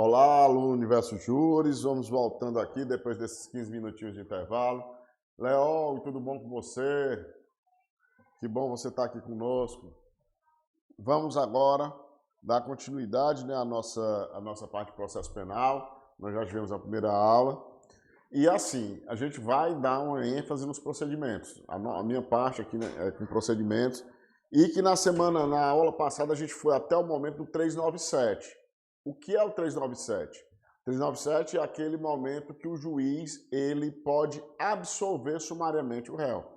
Olá, aluno Universo Júris, vamos voltando aqui depois desses 15 minutinhos de intervalo. Leol, tudo bom com você? Que bom você estar aqui conosco. Vamos agora dar continuidade, né, à nossa parte de processo penal. Nós já tivemos a primeira aula. E assim, a gente vai dar uma ênfase nos procedimentos. A minha parte aqui, né, é com procedimentos. E que na aula passada, a gente foi até o momento do 397. O que é o 397? O 397 é aquele momento que o juiz ele pode absolver sumariamente o réu.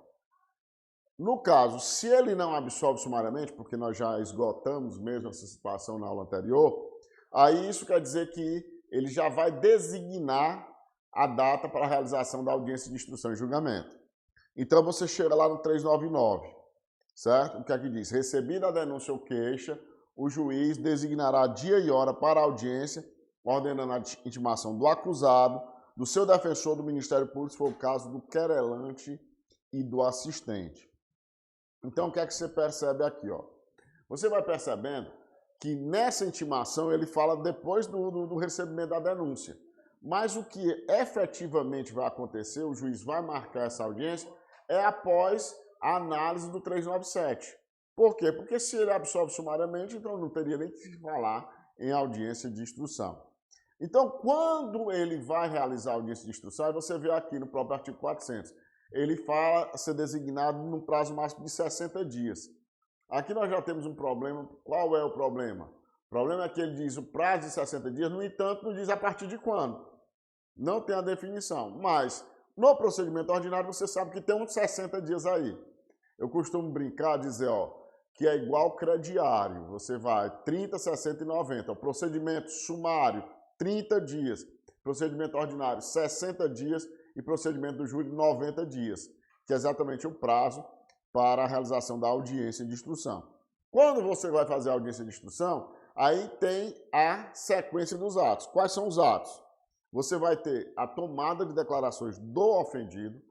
No caso, se ele não absolve sumariamente, porque nós já esgotamos mesmo essa situação na aula anterior, aí isso quer dizer que ele já vai designar a data para a realização da audiência de instrução e julgamento. Então você chega lá no 399, certo? O que é que diz? Recebida a denúncia ou queixa, o juiz designará dia e hora para a audiência, ordenando a intimação do acusado, do seu defensor, do Ministério Público, se for o caso do querelante e do assistente. Então, o que é que você percebe aqui? Ó? Você vai percebendo que nessa intimação ele fala depois do recebimento da denúncia. Mas o que efetivamente vai acontecer, o juiz vai marcar essa audiência, é após a análise do 397. Por quê? Porque se ele absolve sumariamente, então não teria nem que se falar em audiência de instrução. Então, quando ele vai realizar a audiência de instrução, você vê aqui no próprio artigo 400, ele fala ser designado num prazo máximo de 60 dias. Aqui nós já temos um problema. Qual é o problema? O problema é que ele diz o prazo de 60 dias, no entanto, não diz a partir de quando. Não tem a definição, mas no procedimento ordinário você sabe que tem uns 60 dias aí. Eu costumo brincar, dizer, ó, que é igual crediário. Você vai 30, 60 e 90. O procedimento sumário, 30 dias. Procedimento ordinário, 60 dias. E procedimento do júri, 90 dias. Que é exatamente o prazo para a realização da audiência de instrução. Quando você vai fazer a audiência de instrução, aí tem a sequência dos atos. Quais são os atos? Você vai ter a tomada de declarações do ofendido.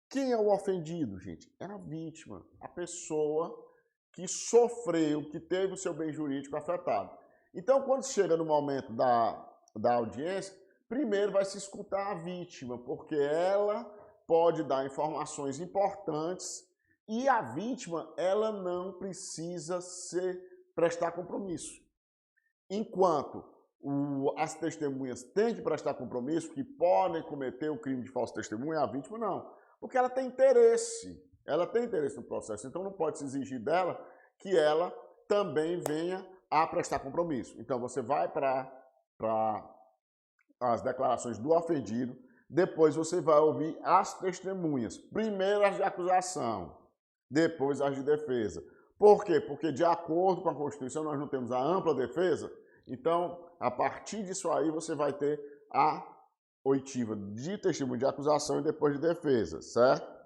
Quem é o ofendido, gente? É a vítima, a pessoa que sofreu, que teve o seu bem jurídico afetado. Então, quando chega no momento da audiência, primeiro vai se escutar a vítima, porque ela pode dar informações importantes e a vítima ela não precisa prestar compromisso. Enquanto as testemunhas têm que prestar compromisso, que podem cometer o crime de falso testemunha, a vítima não. Porque ela tem interesse no processo, então não pode se exigir dela que ela também venha a prestar compromisso. Então você vai para as declarações do ofendido, depois você vai ouvir as testemunhas, primeiro as de acusação, depois as de defesa. Por quê? Porque de acordo com a Constituição nós não temos a ampla defesa, então a partir disso aí você vai ter a oitiva de testemunho de acusação e depois de defesa, certo?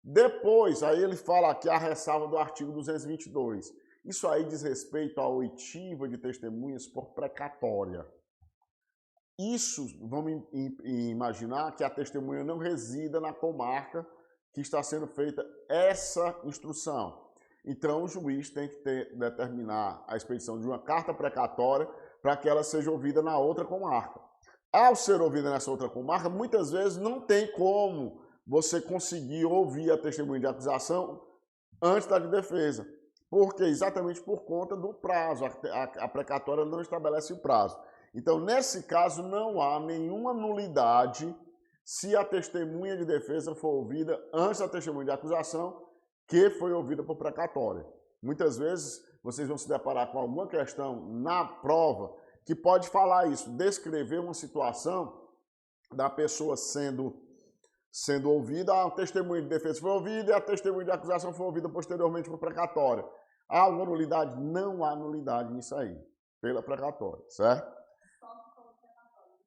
Depois, aí ele fala aqui a ressalva do artigo 222. Isso aí diz respeito à oitiva de testemunhas por precatória. Isso, vamos imaginar que a testemunha não resida na comarca que está sendo feita essa instrução. Então, o juiz tem que determinar a expedição de uma carta precatória para que ela seja ouvida na outra comarca. Ao ser ouvida nessa outra comarca, muitas vezes não tem como você conseguir ouvir a testemunha de acusação antes da de defesa. Porque exatamente por conta do prazo, a precatória não estabelece o prazo. Então, nesse caso, não há nenhuma nulidade se a testemunha de defesa for ouvida antes da testemunha de acusação, que foi ouvida por precatória. Muitas vezes, vocês vão se deparar com alguma questão na prova que pode falar isso, descrever uma situação da pessoa sendo ouvida, a testemunha de defesa foi ouvida e a testemunha de acusação foi ouvida posteriormente por precatória. Há alguma nulidade? Não há nulidade nisso aí, pela precatória, certo?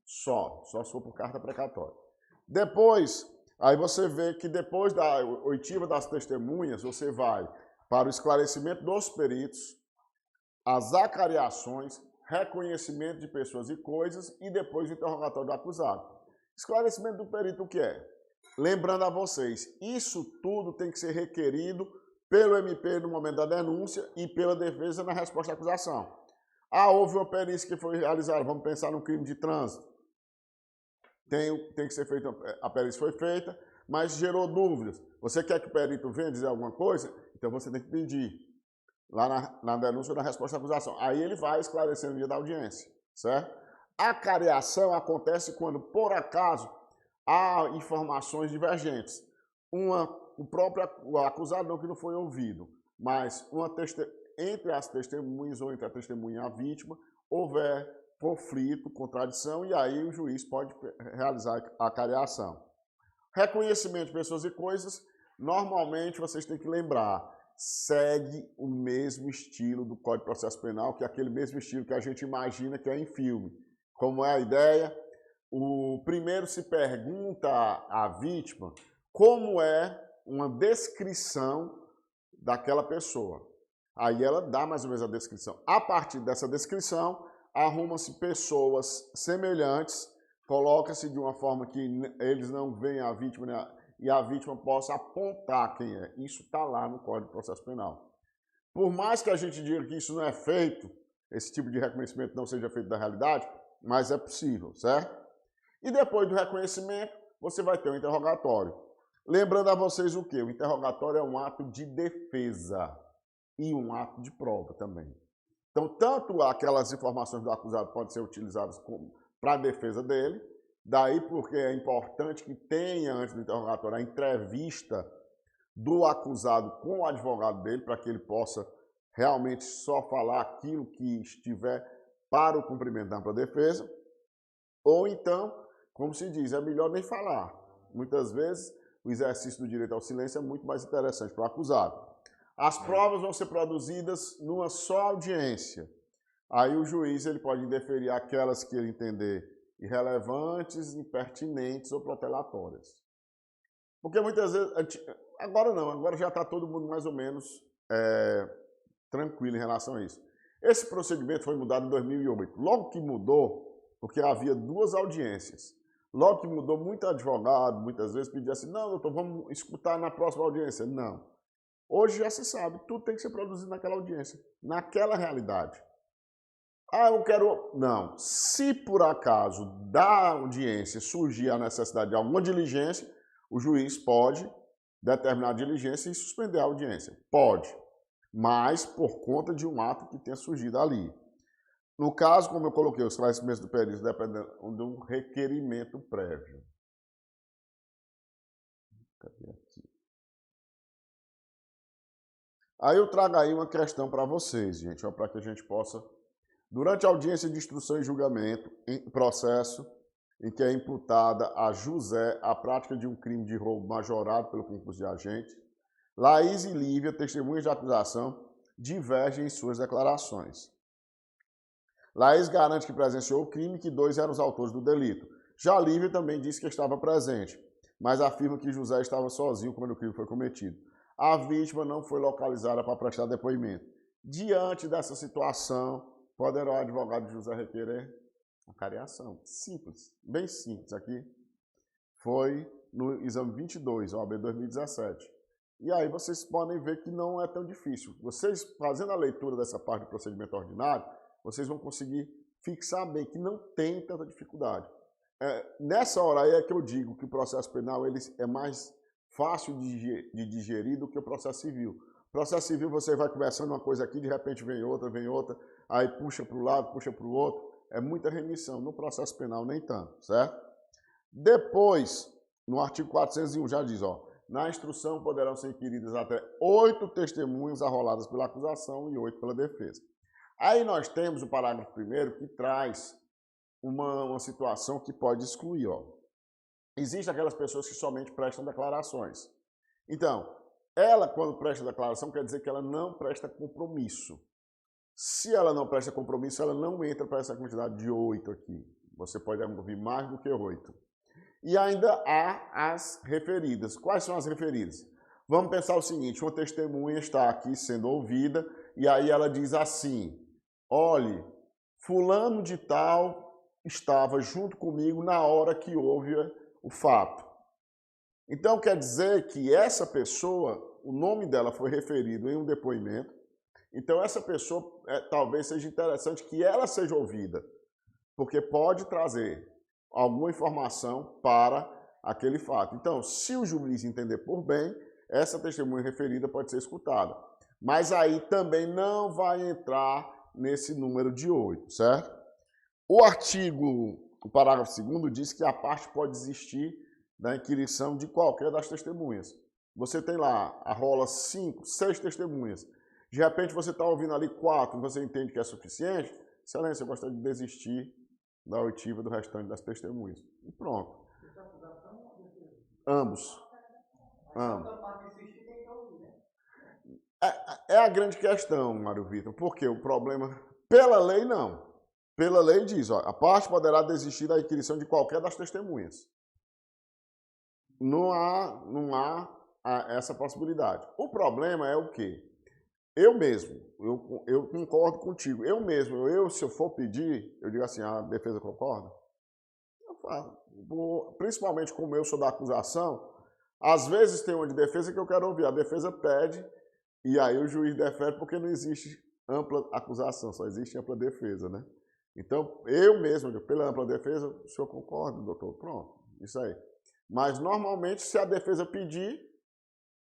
Só se for por carta precatória. Depois, aí você vê que depois da oitiva das testemunhas, você vai para o esclarecimento dos peritos, as acariações, reconhecimento de pessoas e coisas e depois o interrogatório do acusado. Esclarecimento do perito o que é? Lembrando a vocês, isso tudo tem que ser requerido pelo MP no momento da denúncia e pela defesa na resposta à acusação. Ah, houve uma perícia que foi realizada, vamos pensar no crime de trânsito. Tem que ser feita, a perícia foi feita, mas gerou dúvidas. Você quer que o perito venha dizer alguma coisa? Então você tem que pedir lá na denúncia ou na resposta à acusação. Aí ele vai esclarecer no dia da audiência, certo? A careação acontece quando, por acaso, há informações divergentes. O próprio acusado não que não foi ouvido, mas entre as testemunhas ou entre a testemunha e a vítima, houver conflito, contradição, e aí o juiz pode realizar a careação. Reconhecimento de pessoas e coisas, normalmente vocês têm que lembrar, segue o mesmo estilo do Código de Processo Penal, que é aquele mesmo estilo que a gente imagina que é em filme. Como é a ideia? O primeiro se pergunta à vítima como é uma descrição daquela pessoa. Aí ela dá mais ou menos a descrição. A partir dessa descrição, arrumam-se pessoas semelhantes, coloca-se de uma forma que eles não veem a vítima, né, e a vítima possa apontar quem é. Isso está lá no Código de Processo Penal. Por mais que a gente diga que isso não é feito, esse tipo de reconhecimento não seja feito da realidade, mas é possível, certo? E depois do reconhecimento, você vai ter um interrogatório. Lembrando a vocês o quê? O interrogatório é um ato de defesa e um ato de prova também. Então, tanto aquelas informações do acusado podem ser utilizadas para a defesa dele, daí porque é importante que tenha, antes do interrogatório, a entrevista do acusado com o advogado dele, para que ele possa realmente só falar aquilo que estiver para o cumprimento da ampla defesa, ou então, como se diz, é melhor nem falar. Muitas vezes, o exercício do direito ao silêncio é muito mais interessante para o acusado. As provas vão ser produzidas numa só audiência. Aí o juiz ele pode indeferir aquelas que ele entender irrelevantes, impertinentes ou protelatórias. Porque muitas vezes, agora não, agora já está todo mundo mais ou menos tranquilo em relação a isso. Esse procedimento foi mudado em 2008. Logo que mudou, porque havia 2 audiências. Logo que mudou, muito advogado, muitas vezes, pedia assim, não, doutor, vamos escutar na próxima audiência. Não. Hoje já se sabe, tudo tem que ser produzido naquela audiência, naquela realidade. Ah, eu quero... Não. Se por acaso da audiência surgir a necessidade de alguma diligência, o juiz pode determinar a diligência e suspender a audiência. Pode. Mas por conta de um ato que tenha surgido ali. No caso, como eu coloquei, os esclarecimentos do perito dependem de um requerimento prévio. Cadê aqui? Aí eu trago aí uma questão para vocês, gente, para que a gente possa... Durante a audiência de instrução e julgamento, em processo em que é imputada a José a prática de um crime de roubo majorado pelo concurso de agente, Laís e Lívia, testemunhas de acusação, divergem em suas declarações. Laís garante que presenciou o crime e que 2 eram os autores do delito. Já Lívia também disse que estava presente, mas afirma que José estava sozinho quando o crime foi cometido. A vítima não foi localizada para prestar depoimento. Diante dessa situação, poderá o advogado de José requerer a careação. Simples, bem simples aqui. Foi no exame 22, OAB 2017. E aí vocês podem ver que não é tão difícil. Vocês, fazendo a leitura dessa parte do procedimento ordinário, vocês vão conseguir fixar bem que não tem tanta dificuldade. Nessa hora aí é que eu digo que o processo penal ele é mais fácil de digerir do que o processo civil. O processo civil você vai conversando uma coisa aqui, de repente vem outra, aí puxa para o lado, puxa para o outro, é muita remissão. No processo penal nem tanto, certo? Depois, no artigo 401 já diz, ó, na instrução poderão ser inquiridas até 8 testemunhas arroladas pela acusação e 8 pela defesa. Aí nós temos o parágrafo 1º que traz uma situação que pode excluir, ó. Existem aquelas pessoas que somente prestam declarações. Então, ela, quando presta declaração, quer dizer que ela não presta compromisso. Se ela não presta compromisso, ela não entra para essa quantidade de 8 aqui. Você pode ouvir mais do que 8. E ainda há as referidas. Quais são as referidas? Vamos pensar o seguinte, uma testemunha está aqui sendo ouvida e aí ela diz assim, olhe, fulano de tal estava junto comigo na hora que houve o fato. Então quer dizer que essa pessoa, o nome dela foi referido em um depoimento Então, essa pessoa talvez seja interessante que ela seja ouvida, porque pode trazer alguma informação para aquele fato. Então, se o juiz entender por bem, essa testemunha referida pode ser escutada. Mas aí também não vai entrar nesse número de 8, certo? O parágrafo 2º diz que a parte pode desistir da inquirição de qualquer das testemunhas. Você tem lá, rola 5, 6 testemunhas. De repente você está ouvindo ali 4, você entende que é suficiente, excelência, eu gostaria de desistir da oitiva do restante das testemunhas. E pronto. Ambos. É a grande questão, Mário Vitor, porque o problema, pela lei não. Pela lei diz, ó, a parte poderá desistir da inquirição de qualquer das testemunhas. Não há essa possibilidade. O problema é o quê? Eu mesmo, eu concordo contigo. Se eu for pedir, eu digo assim, a defesa concorda? Eu falo. Principalmente como eu sou da acusação, às vezes tem uma de defesa que eu quero ouvir. A defesa pede e aí o juiz defere porque não existe ampla acusação, só existe ampla defesa, né? Então, eu mesmo, pela ampla defesa, o senhor concorda, doutor? Pronto, isso aí. Mas, normalmente, se a defesa pedir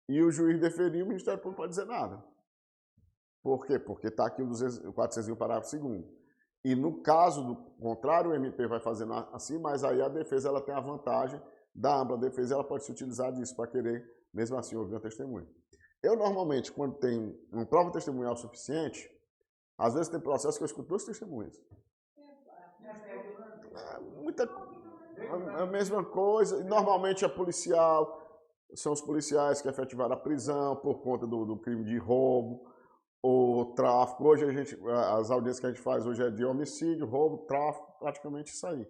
e o juiz deferir, o Ministério Público não pode dizer nada. Por quê? Porque está aqui o 401, parágrafo 2º. E, no caso do contrário, o MP vai fazendo assim, mas aí a defesa ela tem a vantagem da ampla defesa, ela pode se utilizar disso para querer, mesmo assim, ouvir uma testemunha. Eu, normalmente, quando tem uma prova testemunhal suficiente, às vezes tem processo que eu escuto 2 testemunhas. A mesma coisa. Normalmente é policial, são os policiais que efetivaram a prisão por conta do crime de roubo ou tráfico. Hoje as audiências que a gente faz hoje é de homicídio, roubo, tráfico, praticamente isso aí.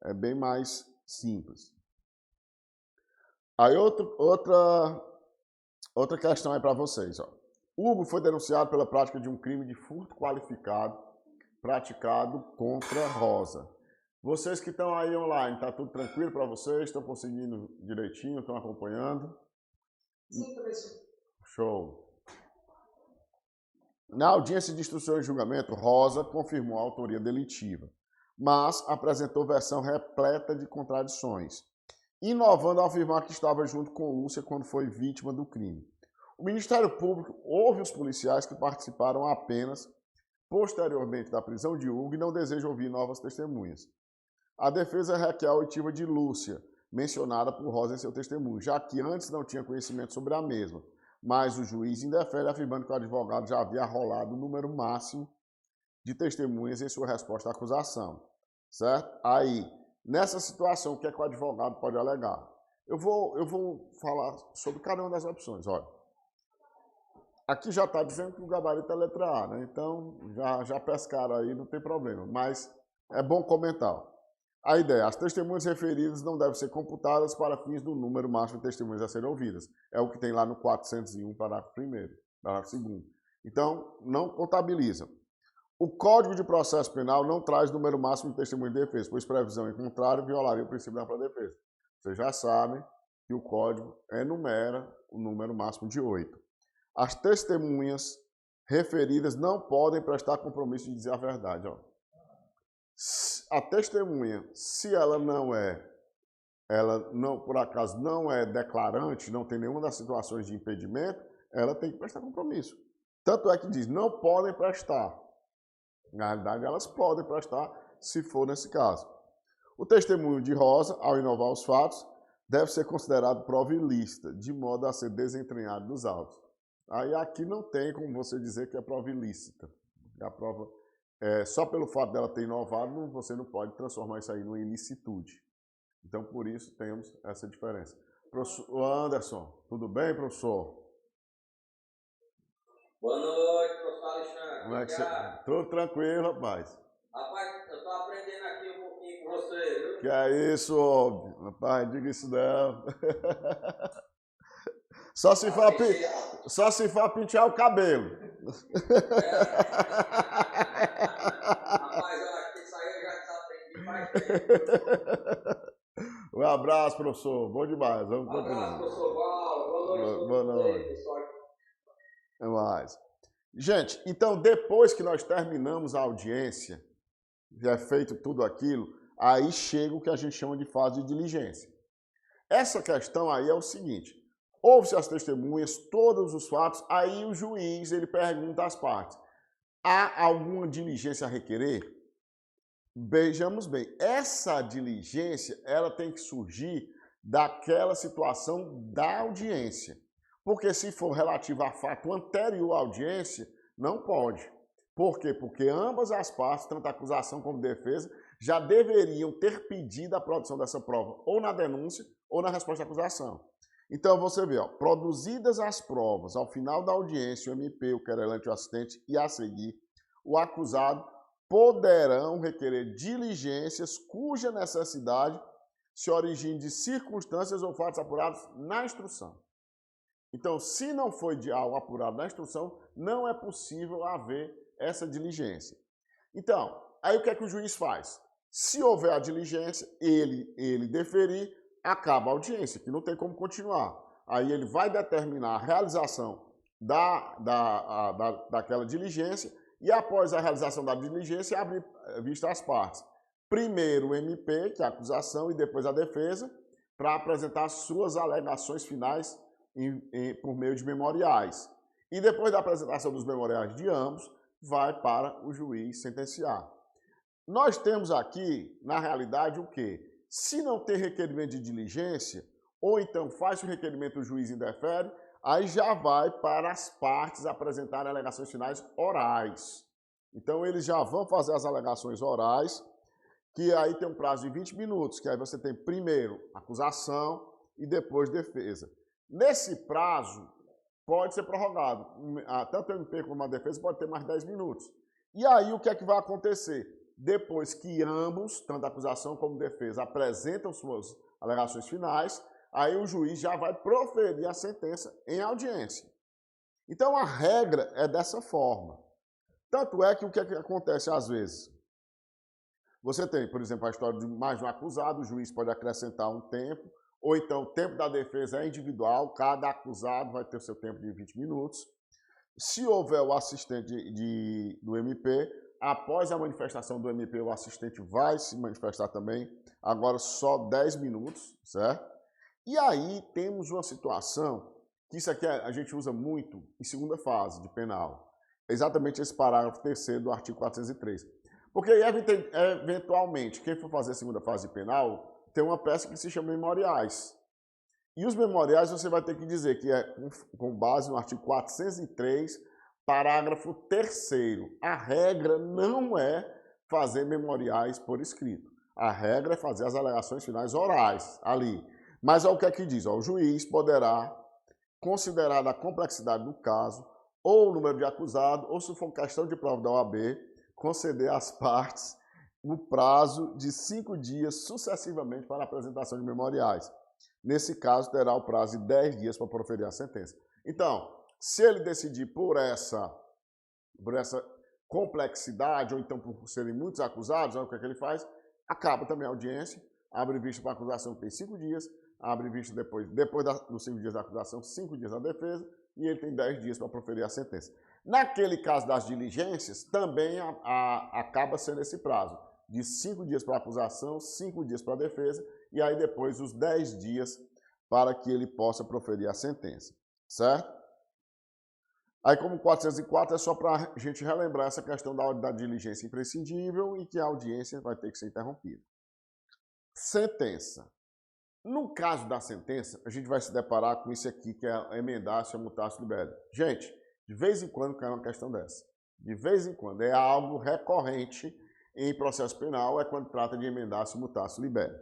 É bem mais simples. Aí outra questão aí para vocês. Ó. Hugo foi denunciado pela prática de um crime de furto qualificado praticado contra Rosa. Vocês que estão aí online, está tudo tranquilo para vocês? Estão conseguindo direitinho? Estão acompanhando? Sim, professor. Show. Na audiência de instrução e julgamento, Rosa confirmou a autoria delitiva, mas apresentou versão repleta de contradições, inovando ao afirmar que estava junto com Lúcia quando foi vítima do crime. O Ministério Público ouve os policiais que participaram apenas posteriormente da prisão de Hugo e não deseja ouvir novas testemunhas. A defesa requer a oitiva de Lúcia, mencionada por Rosa em seu testemunho, já que antes não tinha conhecimento sobre a mesma, mas o juiz indefere afirmando que o advogado já havia arrolado o número máximo de testemunhas em sua resposta à acusação. Certo? Aí, nessa situação, o que é que o advogado pode alegar? Eu vou falar sobre cada uma das opções. Olha, aqui já está dizendo que o gabarito é letra A, né? Então já pescaram aí, não tem problema. Mas é bom comentar. A ideia, as testemunhas referidas não devem ser computadas para fins do número máximo de testemunhas a serem ouvidas. É o que tem lá no 401, parágrafo 1º, parágrafo 2º. Então, não contabiliza. O Código de Processo Penal não traz número máximo de testemunhas de defesa, pois previsão em contrário violaria o princípio da ampla defesa. Vocês já sabem que o Código enumera o número máximo de 8. As testemunhas referidas não podem prestar compromisso de dizer a verdade. Ó. A testemunha, se ela por acaso não é declarante, não tem nenhuma das situações de impedimento, ela tem que prestar compromisso. Tanto é que diz, não podem prestar. Na realidade, elas podem prestar, se for nesse caso. O testemunho de Rosa, ao inovar os fatos, deve ser considerado prova ilícita, de modo a ser desentranhado dos autos. Aí aqui não tem como você dizer que é prova ilícita. A prova, só pelo fato dela ter inovado, você não pode transformar isso aí numa ilicitude. Então, por isso, temos essa diferença. Professor Anderson, tudo bem, professor? Boa noite, professor Alexandre. Como é que você... Tudo tranquilo, rapaz. Rapaz, eu estou aprendendo aqui um pouquinho com você, viu? Que é isso, homem? Rapaz, diga isso não. Só se for pentear o cabelo. Rapaz, olha, isso aí eu já aprendi faz tempo. Um abraço, professor. Bom demais. Vamos continuar. Um abraço, professor Val. Boa noite. Boa noite. Até mais. Gente, então depois que nós terminamos a audiência, já é feito tudo aquilo, aí chega o que a gente chama de fase de diligência. Essa questão aí é o seguinte, ouve-se as testemunhas, todos os fatos, aí o juiz ele pergunta às partes, há alguma diligência a requerer? Vejamos bem, essa diligência ela tem que surgir daquela situação da audiência. Porque se for relativo a fato anterior à audiência, não pode. Por quê? Porque ambas as partes, tanto a acusação como a defesa, já deveriam ter pedido a produção dessa prova ou na denúncia ou na resposta à acusação. Então você vê, ó, produzidas as provas ao final da audiência, o MP, o querelante, o assistente e a seguir, o acusado poderão requerer diligências cuja necessidade se origine de circunstâncias ou fatos apurados na instrução. Então, se não foi de algo apurado na instrução, não é possível haver essa diligência. Então, aí o que é que o juiz faz? Se houver a diligência, ele deferir, acaba a audiência, que não tem como continuar. Aí ele vai determinar a realização daquela diligência e após a realização da diligência, abre vista às partes. Primeiro o MP, que é a acusação, e depois a defesa, para apresentar suas alegações finais por meio de memoriais. E depois da apresentação dos memoriais de ambos, vai para o juiz sentenciar. Nós temos aqui, na realidade, o quê? Se não tem requerimento de diligência, ou então faz o requerimento, o juiz indefere, aí já vai para as partes apresentarem alegações finais orais. Então, eles já vão fazer as alegações orais, que aí tem um prazo de 20 minutos, que aí você tem primeiro acusação e depois defesa. Nesse prazo, pode ser prorrogado. Tanto o MP como a defesa pode ter mais 10 minutos. E aí, o que é que vai acontecer? Depois que ambos, tanto a acusação como a defesa, apresentam suas alegações finais, aí o juiz já vai proferir a sentença em audiência. Então, a regra é dessa forma. Tanto é que o que acontece às vezes? Você tem, por exemplo, a história de mais um acusado, o juiz pode acrescentar um tempo, ou então o tempo da defesa é individual, cada acusado vai ter o seu tempo de 20 minutos. Se houver o assistente do MP, após a manifestação do MP, o assistente vai se manifestar também, agora só 10 minutos, certo? E aí temos uma situação, que isso aqui a gente usa muito em segunda fase de penal, exatamente esse parágrafo 3º do artigo 403. Porque eventualmente, quem for fazer a segunda fase de penal, tem uma peça que se chama memoriais. E os memoriais você vai ter que dizer que é com base no artigo 403, parágrafo 3º. A regra não é fazer memoriais por escrito. A regra é fazer as alegações finais orais ali. Mas é o que é que diz? O juiz poderá, considerada a complexidade do caso, ou o número de acusado, ou se for questão de prova da OAB, conceder às partes o prazo de 5 dias sucessivamente para a apresentação de memoriais. Nesse caso, terá o prazo de 10 dias para proferir a sentença. Então, se ele decidir por essa complexidade, ou então por serem muitos acusados, o que é que ele faz? Acaba também a audiência, abre vista para a acusação que tem 5 dias, abre vista depois dos 5 dias da acusação, 5 dias da defesa, e ele tem 10 dias para proferir a sentença. Naquele caso das diligências, também acaba sendo esse prazo, de 5 dias para a acusação, 5 dias para a defesa, e aí depois os 10 dias para que ele possa proferir a sentença, certo? Aí como 404 é só para a gente relembrar essa questão da diligência imprescindível e que a audiência vai ter que ser interrompida. Sentença. No caso da sentença, a gente vai se deparar com isso aqui, que é emendácio, mutácio, libere. Gente, de vez em quando cai uma questão dessa. De vez em quando. É algo recorrente em processo penal, é quando trata de emendácio, mutácio, libere.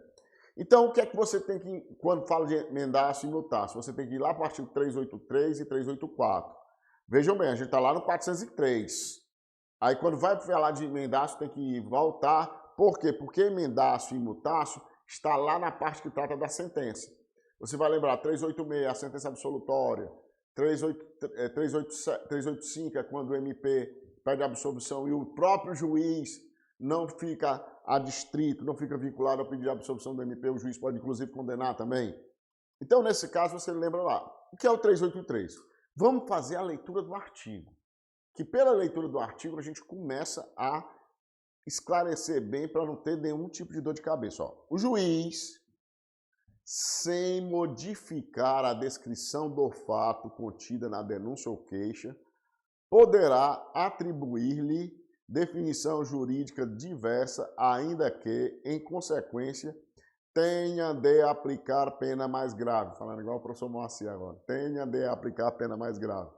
Então, o que é que você tem que, quando fala de emendácio e mutácio, você tem que ir lá para o artigo 383 e 384. Vejam bem, a gente está lá no 403. Aí, quando vai falar de emendácio, tem que voltar. Por quê? Porque emendácio e mutácio está lá na parte que trata da sentença. Você vai lembrar 386, a sentença absolutória, 385 é quando o MP pede absolvição e o próprio juiz não fica adstrito, não fica vinculado ao pedido de absolvição do MP, o juiz pode inclusive condenar também. Então, nesse caso, você lembra lá. O que é o 383? Vamos fazer a leitura do artigo. que pela leitura do artigo a gente começa a esclarecer bem para não ter nenhum tipo de dor de cabeça. Ó, o juiz, sem modificar a descrição do fato contida na denúncia ou queixa, poderá atribuir-lhe definição jurídica diversa, ainda que, em consequência, tenha de aplicar pena mais grave. Falando igual o professor Moacir agora. Tenha de aplicar pena mais grave.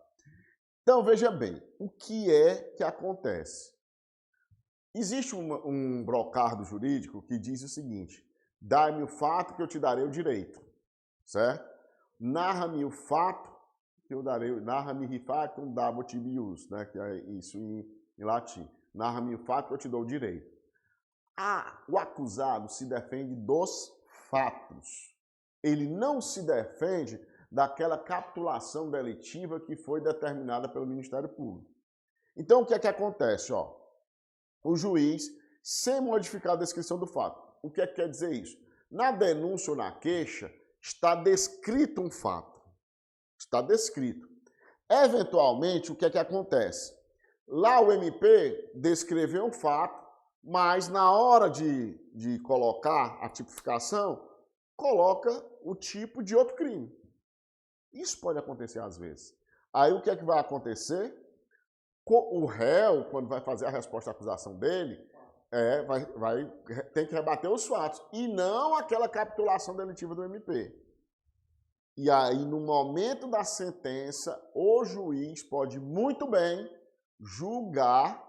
Então, veja bem, o que é que acontece? Existe um brocardo jurídico que diz o seguinte: dá-me o fato que eu te darei o direito, certo? Narra-me o fato que eu darei, narra-me rifatum dabotibius, né? Que é isso em latim. Narra-me o fato que eu te dou o direito. O acusado se defende dos fatos. Ele não se defende daquela capitulação delitiva que foi determinada pelo Ministério Público. Então, o que é que acontece? Ó, o juiz, sem modificar a descrição do fato. O que é que quer dizer isso? Na denúncia ou na queixa, está descrito um fato. Está descrito. Eventualmente, o que é que acontece? Lá o MP descreveu um fato, mas na hora de colocar a tipificação, coloca o tipo de outro crime. Isso pode acontecer às vezes. Aí o que é que vai acontecer? O réu, quando vai fazer a resposta à acusação dele, tem que rebater os fatos e não aquela capitulação delitiva do MP. E aí, no momento da sentença, o juiz pode muito bem julgar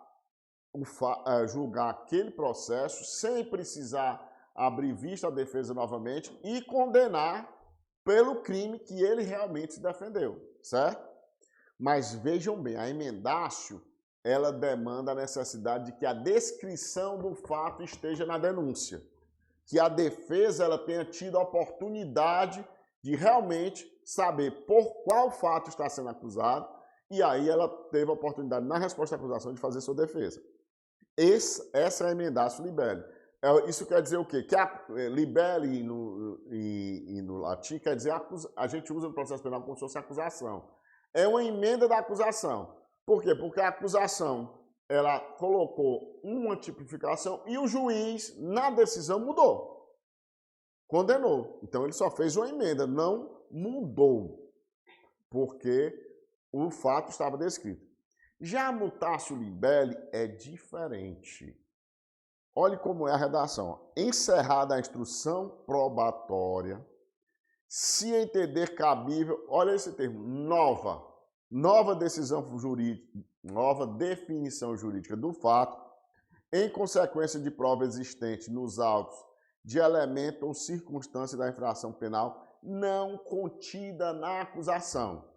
aquele processo sem precisar abrir vista à defesa novamente e condenar pelo crime que ele realmente se defendeu, certo? Mas vejam bem, a emendácio, ela demanda a necessidade de que a descrição do fato esteja na denúncia, que a defesa ela tenha tido a oportunidade de realmente saber por qual fato está sendo acusado, e aí ela teve a oportunidade, na resposta à acusação, de fazer sua defesa. Essa é a emendácio libelli. Isso quer dizer o quê? Que libelli no latim quer dizer, a gente usa no processo penal como se fosse acusação. É uma emenda da acusação. Por quê? Porque a acusação, ela colocou uma tipificação e o juiz, na decisão, mudou. Condenou. Então, ele só fez uma emenda, não mudou. Porque o fato estava descrito. Já a mutatio libelli é diferente. Olhe como é a redação. Encerrada a instrução probatória, se entender cabível, olha esse termo, nova decisão jurídica, nova definição jurídica do fato, em consequência de prova existente nos autos de elemento ou circunstância da infração penal não contida na acusação.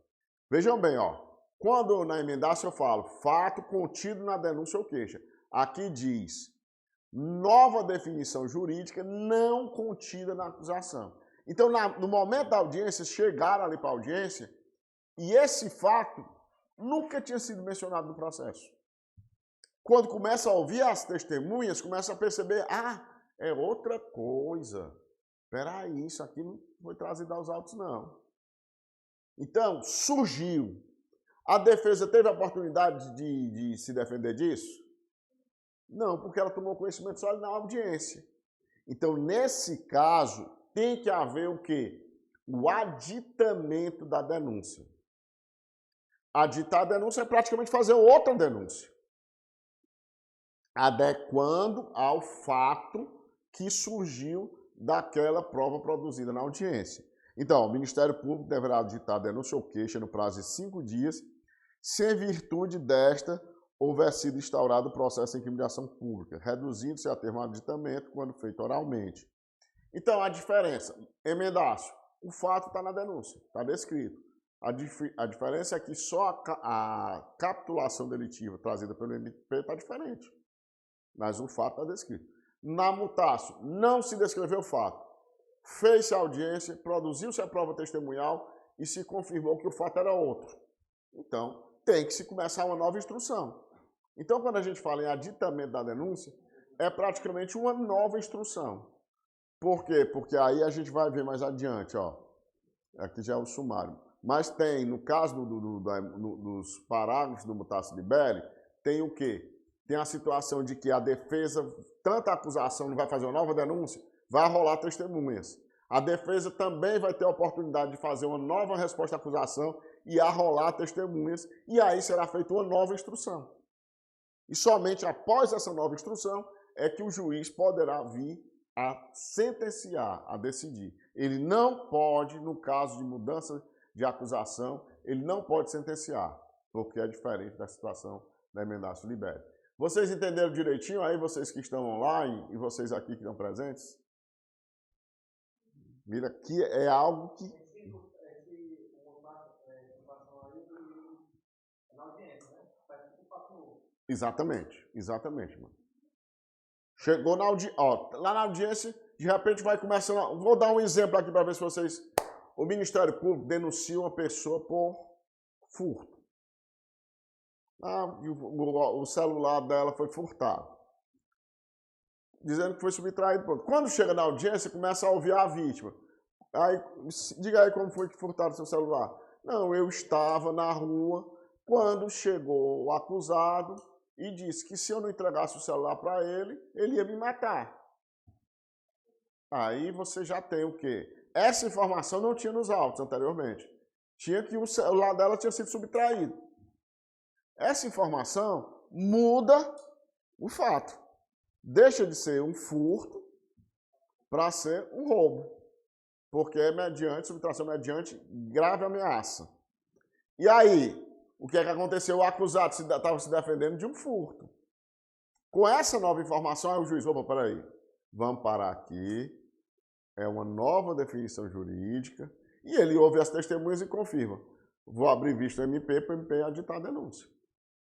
Vejam bem, ó, quando na emendácio eu falo fato contido na denúncia ou queixa, aqui diz nova definição jurídica não contida na acusação. Então, no momento da audiência, chegaram ali para a audiência e esse fato nunca tinha sido mencionado no processo. Quando começa a ouvir as testemunhas, começa a perceber, é outra coisa. Peraí, isso aqui não foi trazido aos autos, não. Então, surgiu. A defesa teve a oportunidade de se defender disso? Não, porque ela tomou conhecimento só na audiência. Então, nesse caso, tem que haver o quê? O aditamento da denúncia. Aditar a denúncia é praticamente fazer outra denúncia, adequando ao fato que surgiu daquela prova produzida na audiência. Então, o Ministério Público deverá aditar a denúncia ou queixa no prazo de 5 dias, se em virtude desta houver sido instaurado o processo de incriminação pública, reduzindo-se a termo aditamento quando feito oralmente. Então, a diferença, emendácio, o fato está na denúncia, está descrito. A diferença é que só a capitulação delitiva trazida pelo MP está diferente, mas o fato está descrito. Na mutácio, não se descreveu o fato. Fez-se a audiência, produziu-se a prova testemunhal e se confirmou que o fato era outro. Então, tem que se começar uma nova instrução. Então, quando a gente fala em aditamento da denúncia, é praticamente uma nova instrução. Por quê? Porque aí a gente vai ver mais adiante, ó. Aqui já é o sumário. Mas tem, no caso dos parágrafos do mutácio libere, tem o quê? Tem a situação de que a defesa, tanto a acusação não vai fazer uma nova denúncia, vai rolar testemunhas. A defesa também vai ter a oportunidade de fazer uma nova resposta à acusação e arrolar testemunhas, e aí será feita uma nova instrução. E somente após essa nova instrução é que o juiz poderá vir a sentenciar, a decidir. Ele não pode, no caso de mudança de acusação, ele não pode sentenciar, porque é diferente da situação da emendaço libere. Vocês entenderam direitinho aí, vocês que estão online e vocês aqui que estão presentes? Mira, que é algo que... Exatamente, exatamente, mano. Chegou na audiência, lá na audiência, de repente vai começando... Vou dar um exemplo aqui para ver se vocês... O Ministério Público denuncia uma pessoa por furto. O celular dela foi furtado. Dizendo que foi subtraído. Pronto. Quando chega na audiência, começa a ouvir a vítima. Aí, diga aí como foi que furtaram seu celular. Não, eu estava na rua quando chegou o acusado e disse que se eu não entregasse o celular para ele, ele ia me matar. Aí você já tem o quê? Essa informação não tinha nos autos anteriormente. Tinha que o celular dela tinha sido subtraído. Essa informação muda o fato. Deixa de ser um furto para ser um roubo. Porque é mediante, subtração mediante grave ameaça. E aí, o que é que aconteceu? O acusado estava se defendendo de um furto. Com essa nova informação, aí o juiz, opa, peraí, vamos parar aqui, é uma nova definição jurídica, e ele ouve as testemunhas e confirma. Vou abrir vista do MP para o MP aditar a denúncia.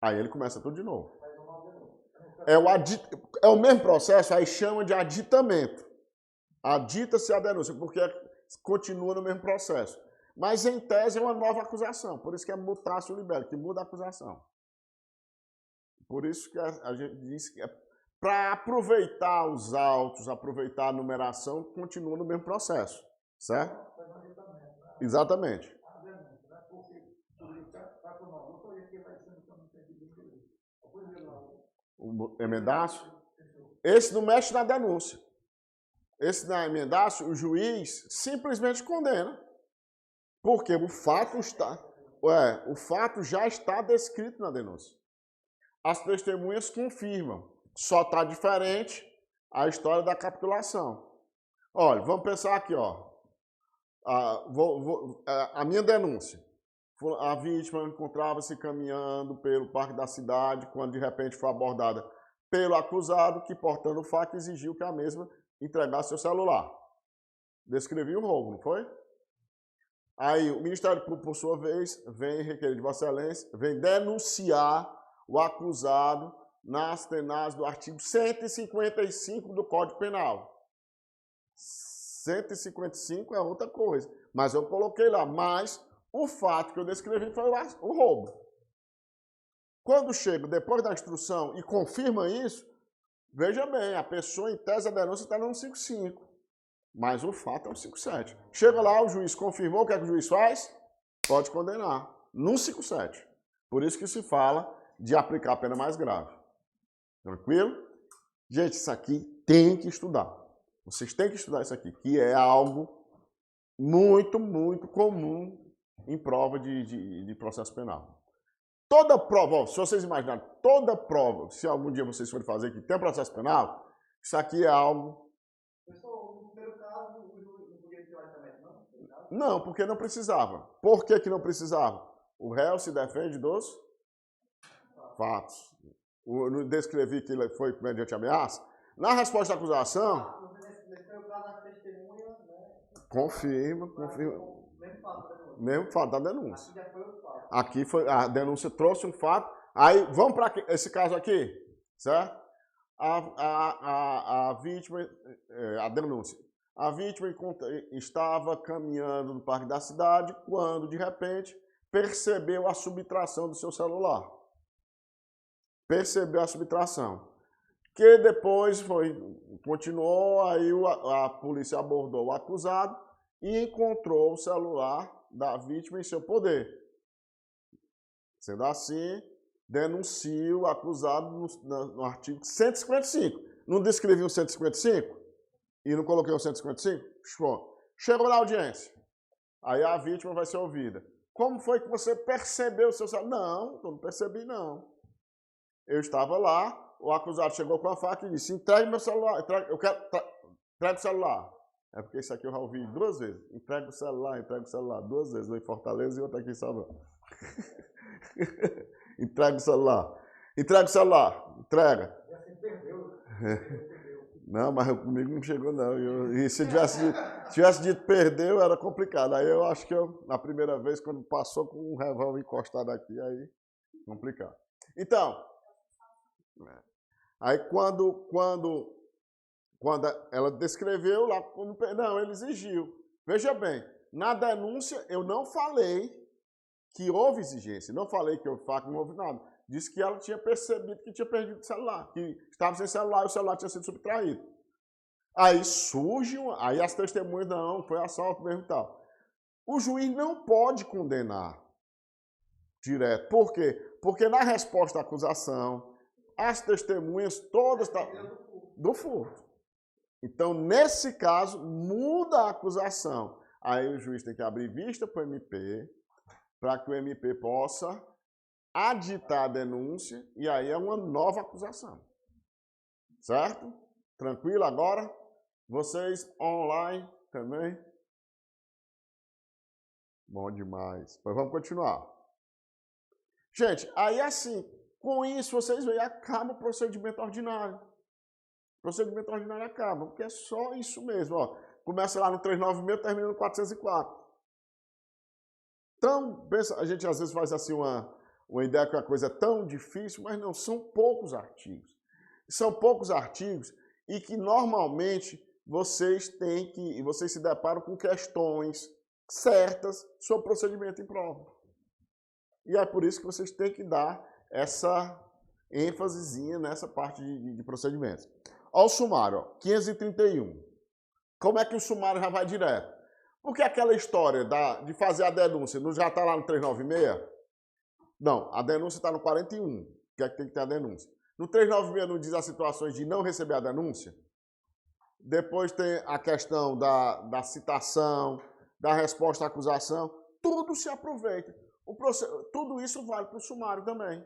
Aí ele começa tudo de novo. É o mesmo processo, aí chama de aditamento. Adita-se a denúncia, porque continua no mesmo processo. Mas, em tese, é uma nova acusação. Por isso que é mutácio libere, que muda a acusação. Por isso que a gente diz que para aproveitar os autos, aproveitar a numeração, continua no mesmo processo. Certo? Exatamente. O emendácio? Esse não mexe na denúncia. Esse na emendácio, o juiz simplesmente condena. Porque o fato já está descrito na denúncia. As testemunhas confirmam. Só está diferente a história da capitulação. Olha, vamos pensar aqui, ó. A minha denúncia. A vítima encontrava-se caminhando pelo parque da cidade quando de repente foi abordada pelo acusado que, portando faca, exigiu que a mesma entregasse seu celular. Descrevi o roubo, não foi? Aí o Ministério Público, por sua vez, vem requerer de Vossa Excelência, vem denunciar o acusado nas tenagens do artigo 155 do Código Penal. 155 é outra coisa, mas eu coloquei lá, mas o fato que eu descrevi foi o roubo. Quando chega depois da instrução e confirma isso, veja bem, a pessoa em tese da denúncia está no 155. Mas o fato é o 57. Chega lá, o juiz confirmou, o que é que o juiz faz? Pode condenar. No 57. Por isso que se fala de aplicar a pena mais grave. Tranquilo? Gente, isso aqui tem que estudar. Vocês têm que estudar isso aqui, que é algo muito, muito comum em prova de processo penal. Toda prova, se vocês imaginarem, toda prova, se algum dia vocês forem fazer que tem processo penal, isso aqui é algo... Não, porque não precisava. Por que que não precisava? O réu se defende dos fatos. Eu descrevi que ele foi mediante ameaça. Na resposta à acusação, confirma. Mesmo fato da denúncia. Aqui foi, a denúncia trouxe um fato. Aí, vamos para esse caso aqui, certo? A vítima, a denúncia. A vítima estava caminhando no parque da cidade quando, de repente, percebeu a subtração do seu celular. Percebeu a subtração. Que depois continuou, aí a polícia abordou o acusado e encontrou o celular da vítima em seu poder. Sendo assim, denuncio o acusado no artigo 155. Não descrevi o 155? E não coloquei o 155? Pronto. Chegou na audiência. Aí a vítima vai ser ouvida. Como foi que você percebeu o seu celular? Não, eu não percebi, não. Eu estava lá, o acusado chegou com a faca e disse, entregue meu celular, entregue o celular. É porque isso aqui eu já ouvi 2 vezes. Entregue o celular, 2 vezes. Um em Fortaleza e outro aqui em Salvador. Entrega o celular. Entrega o celular. Entrega. Já se perdeu. Não, mas comigo não chegou, não. E se tivesse dito perdeu, era complicado. Aí eu acho que na primeira vez, quando passou com um revólver encostado aqui, aí complicado. Então, aí quando ela descreveu lá, não, ele exigiu. Veja bem, na denúncia eu não falei que houve exigência, não falei que houve faca, não houve nada. Disse que ela tinha percebido que tinha perdido o celular, que estava sem celular e o celular tinha sido subtraído. Aí surge, aí as testemunhas, não, foi assalto mesmo e tal. O juiz não pode condenar direto. Por quê? Porque na resposta à acusação, as testemunhas todas estavam do furto. Então, nesse caso, muda a acusação. Aí o juiz tem que abrir vista para o MP, para que o MP possa aditar a denúncia, e aí é uma nova acusação. Certo? Tranquilo agora? Vocês online também? Bom demais. Pois vamos continuar. Gente, aí assim, com isso vocês veem, acaba o procedimento ordinário. O procedimento ordinário acaba, porque é só isso mesmo. Ó. Começa lá no 396, termina no 404. Então, a gente às vezes faz assim uma ideia que a coisa é tão difícil, mas não, são poucos artigos. São poucos artigos e que normalmente vocês se deparam com questões certas sobre procedimento em prova. E é por isso que vocês têm que dar essa ênfasezinha nessa parte de procedimentos. Olha o sumário, ó, 531. Como é que o sumário já vai direto? Porque aquela história de fazer a denúncia não já está lá no 396? Não, a denúncia está no 41, que é que tem que ter a denúncia. No 396 não diz as situações de não receber a denúncia? Depois tem a questão da citação, da resposta à acusação. Tudo se aproveita. Tudo isso vale para o sumário também.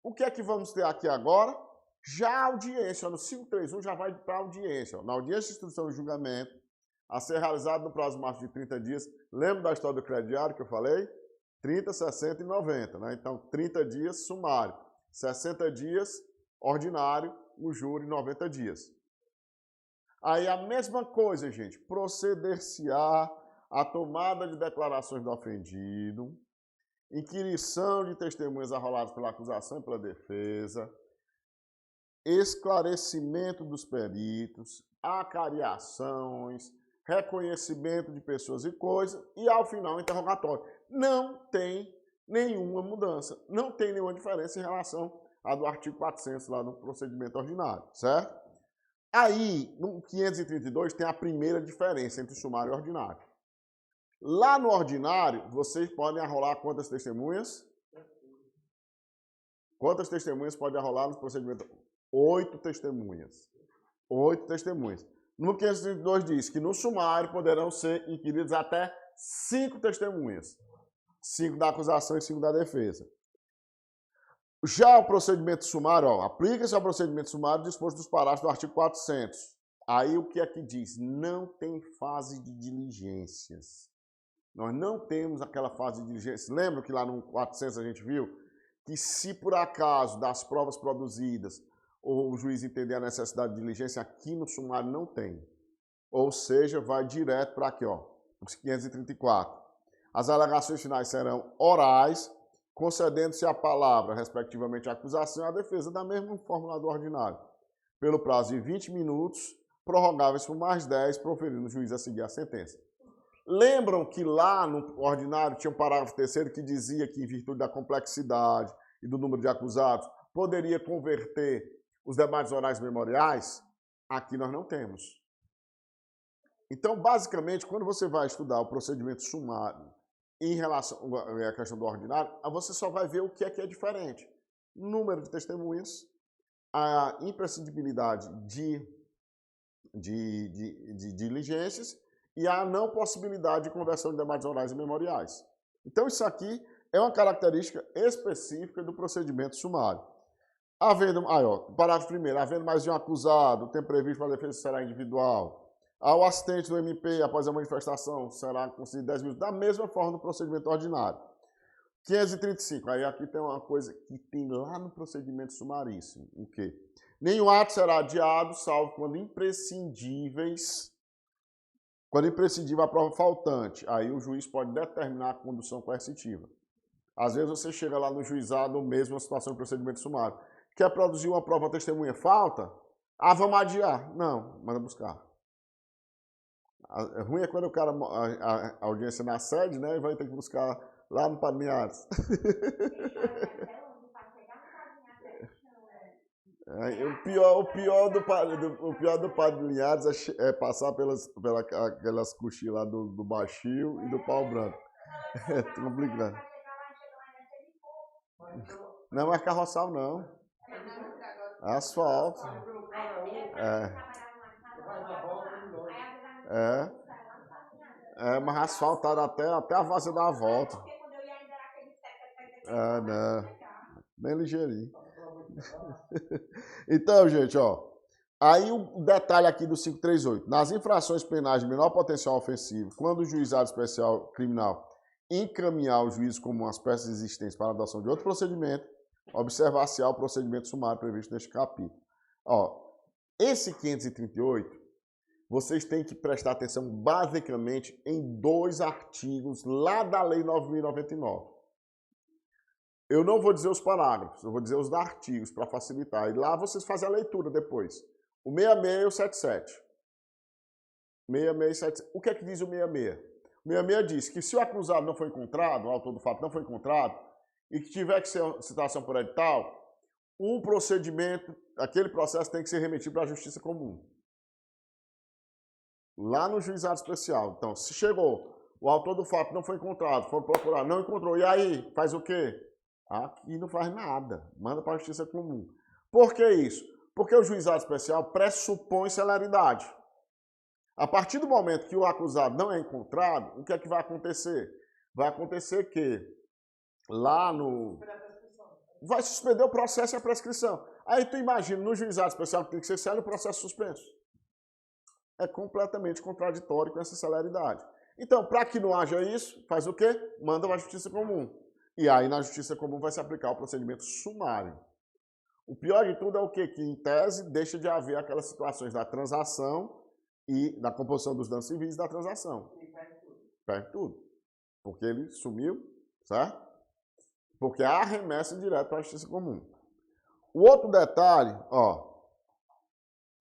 O que é que vamos ter aqui agora? Já a audiência, no 531 já vai para a audiência. Na audiência de instrução e julgamento, a ser realizado no prazo máximo de 30 dias. Lembra da história do crediário que eu falei? 30, 60 e 90. Né? Então, 30 dias sumário, 60 dias ordinário, o júri 90 dias. Aí a mesma coisa, gente, proceder-se-á a tomada de declarações do ofendido, inquirição de testemunhas arroladas pela acusação e pela defesa, esclarecimento dos peritos, acariações, reconhecimento de pessoas e coisas e, ao final, interrogatório. Não tem nenhuma mudança, não tem nenhuma diferença em relação à do artigo 400 lá no procedimento ordinário, certo? Aí, no 532, tem a primeira diferença entre o sumário e o ordinário. Lá no ordinário, vocês podem arrolar quantas testemunhas? Quantas testemunhas podem arrolar no procedimento? 8 testemunhas. 8 testemunhas. No 532 diz que no sumário poderão ser inquiridas até 5 testemunhas. 5 da acusação e 5 da defesa. Já o procedimento sumário, aplica-se ao procedimento sumário disposto dos parágrafos do artigo 400. Aí o que é que diz? Não tem fase de diligências. Nós não temos aquela fase de diligência. Lembra que lá no 400 a gente viu que se por acaso das provas produzidas o juiz entender a necessidade de diligência, aqui no sumário não tem. Ou seja, vai direto para aqui, ó, os 534. As alegações finais serão orais, concedendo-se a palavra, respectivamente, à acusação e à defesa, da mesma forma do ordinário, pelo prazo de 20 minutos, prorrogáveis por mais 10, proferindo o juiz a seguir a sentença. Lembram que lá no ordinário tinha um parágrafo 3º que dizia que, em virtude da complexidade e do número de acusados, poderia converter os debates orais memoriais? Aqui nós não temos. Então, basicamente, quando você vai estudar o procedimento sumário em relação à questão do ordinário, você só vai ver o que é diferente. Número de testemunhas, a imprescindibilidade de diligências e a não possibilidade de conversão de debates orais e memoriais. Então, isso aqui é uma característica específica do procedimento sumário. Havendo, parágrafo 1º, havendo mais de um acusado, o tempo previsto para a defesa será individual. Ao assistente do MP, após a manifestação, será concedido 10 minutos, da mesma forma no procedimento ordinário. 535, aí aqui tem uma coisa que tem lá no procedimento sumaríssimo, o quê? Nenhum ato será adiado, salvo quando imprescindível a prova faltante. Aí o juiz pode determinar a condução coercitiva. Às vezes você chega lá no juizado, ou mesmo na situação de procedimento sumário, quer produzir uma prova testemunha, falta? Vamos adiar. Não, manda buscar. Ruim é quando o cara, a audiência na sede, né, e vai ter que buscar lá no Padre Linhares. O pior do Padre Linhares é passar pelas aquelas coxinhas lá do baixio e do pau branco. É complicado. Não é carroçal, não. Asfalto. Mas asfaltado até a fase da volta. Não. Bem ligeirinho. Então, gente, aí o detalhe aqui do 538. Nas infrações penais de menor potencial ofensivo, quando o juizado especial criminal encaminhar o juízo comum as peças existentes para a adoção de outro procedimento, observar-se o procedimento sumário previsto neste capítulo. Esse 538, vocês têm que prestar atenção basicamente em 2 artigos lá da Lei 9.099. Eu não vou dizer os parágrafos, eu vou dizer os artigos para facilitar. E lá vocês fazem a leitura depois. O 66 e o 77. 66 e 77. O que é que diz o 66? O 66 diz que se o acusado não foi encontrado, o autor do fato não foi encontrado, e que tiver que ser uma citação por edital, o procedimento, aquele processo tem que ser remetido para a Justiça Comum. Lá no juizado especial. Então, se chegou, o autor do fato não foi encontrado, foram procurar, não encontrou, e aí, faz o quê? Aqui não faz nada, manda para a Justiça Comum. Por que isso? Porque o juizado especial pressupõe celeridade. A partir do momento que o acusado não é encontrado, o que é que vai acontecer? Vai acontecer que lá no... vai suspender o processo e a prescrição. Aí tu imagina, no juizado especial que tem que ser célere, o processo suspenso. É completamente contraditório com essa celeridade. Então, para que não haja isso, faz o quê? Manda para a Justiça Comum. E aí, na Justiça Comum, vai se aplicar o procedimento sumário. O pior de tudo é o quê? Que, em tese, deixa de haver aquelas situações da transação e da composição dos danos civis e da transação. Perde tudo. Porque ele sumiu, certo? Porque há remessa direto para a Justiça Comum. O outro detalhe,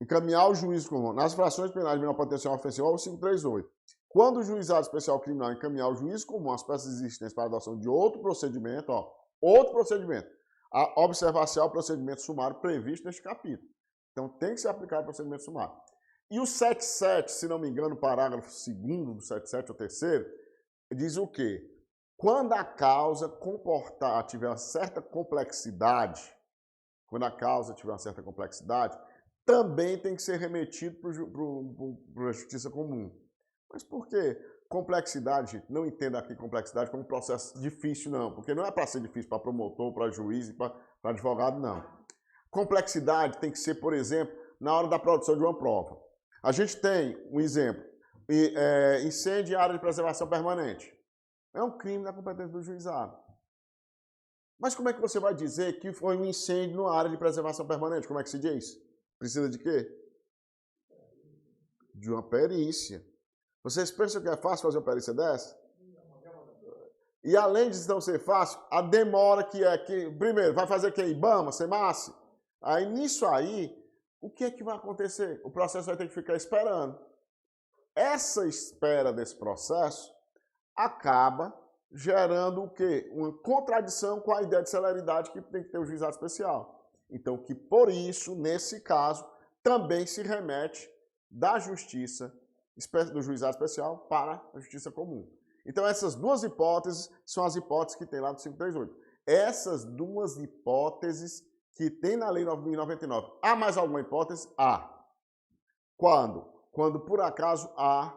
encaminhar o juízo comum. Nas infrações penais de menor potencial ofensivo, é o 538. Quando o juizado especial criminal encaminhar o juízo comum as peças existentes para a adoção de outro procedimento, observar-se o procedimento sumário previsto neste capítulo. Então, tem que se aplicar o procedimento sumário. E o 77, se não me engano, o parágrafo 2º do 77, ou 3º, diz o quê? Quando a causa tiver uma certa complexidade, também tem que ser remetido para a Justiça Comum. Mas por quê? Complexidade, gente, não entenda aqui complexidade como um processo difícil, não. Porque não é para ser difícil para promotor, para juiz e para advogado, não. Complexidade tem que ser, por exemplo, na hora da produção de uma prova. A gente tem um exemplo, incêndio em área de preservação permanente. É um crime da competência do juizado. Mas como é que você vai dizer que foi um incêndio na área de preservação permanente? Como é que se diz? Precisa de quê? De uma perícia. Vocês pensam que é fácil fazer uma perícia dessa? E além de não ser fácil, a demora primeiro, vai fazer o quê? IBAMA, SEMASSE? Aí nisso aí, o que é que vai acontecer? O processo vai ter que ficar esperando. Essa espera desse processo acaba gerando o quê? Uma contradição com a ideia de celeridade que tem que ter o juizado especial. Então, que por isso, nesse caso, também se remete da justiça, do juizado especial para a Justiça Comum. Então, essas duas hipóteses são as hipóteses que tem lá no 538. Essas duas hipóteses que tem na Lei 9.099. Há mais alguma hipótese? Há. Quando? Quando, por acaso, há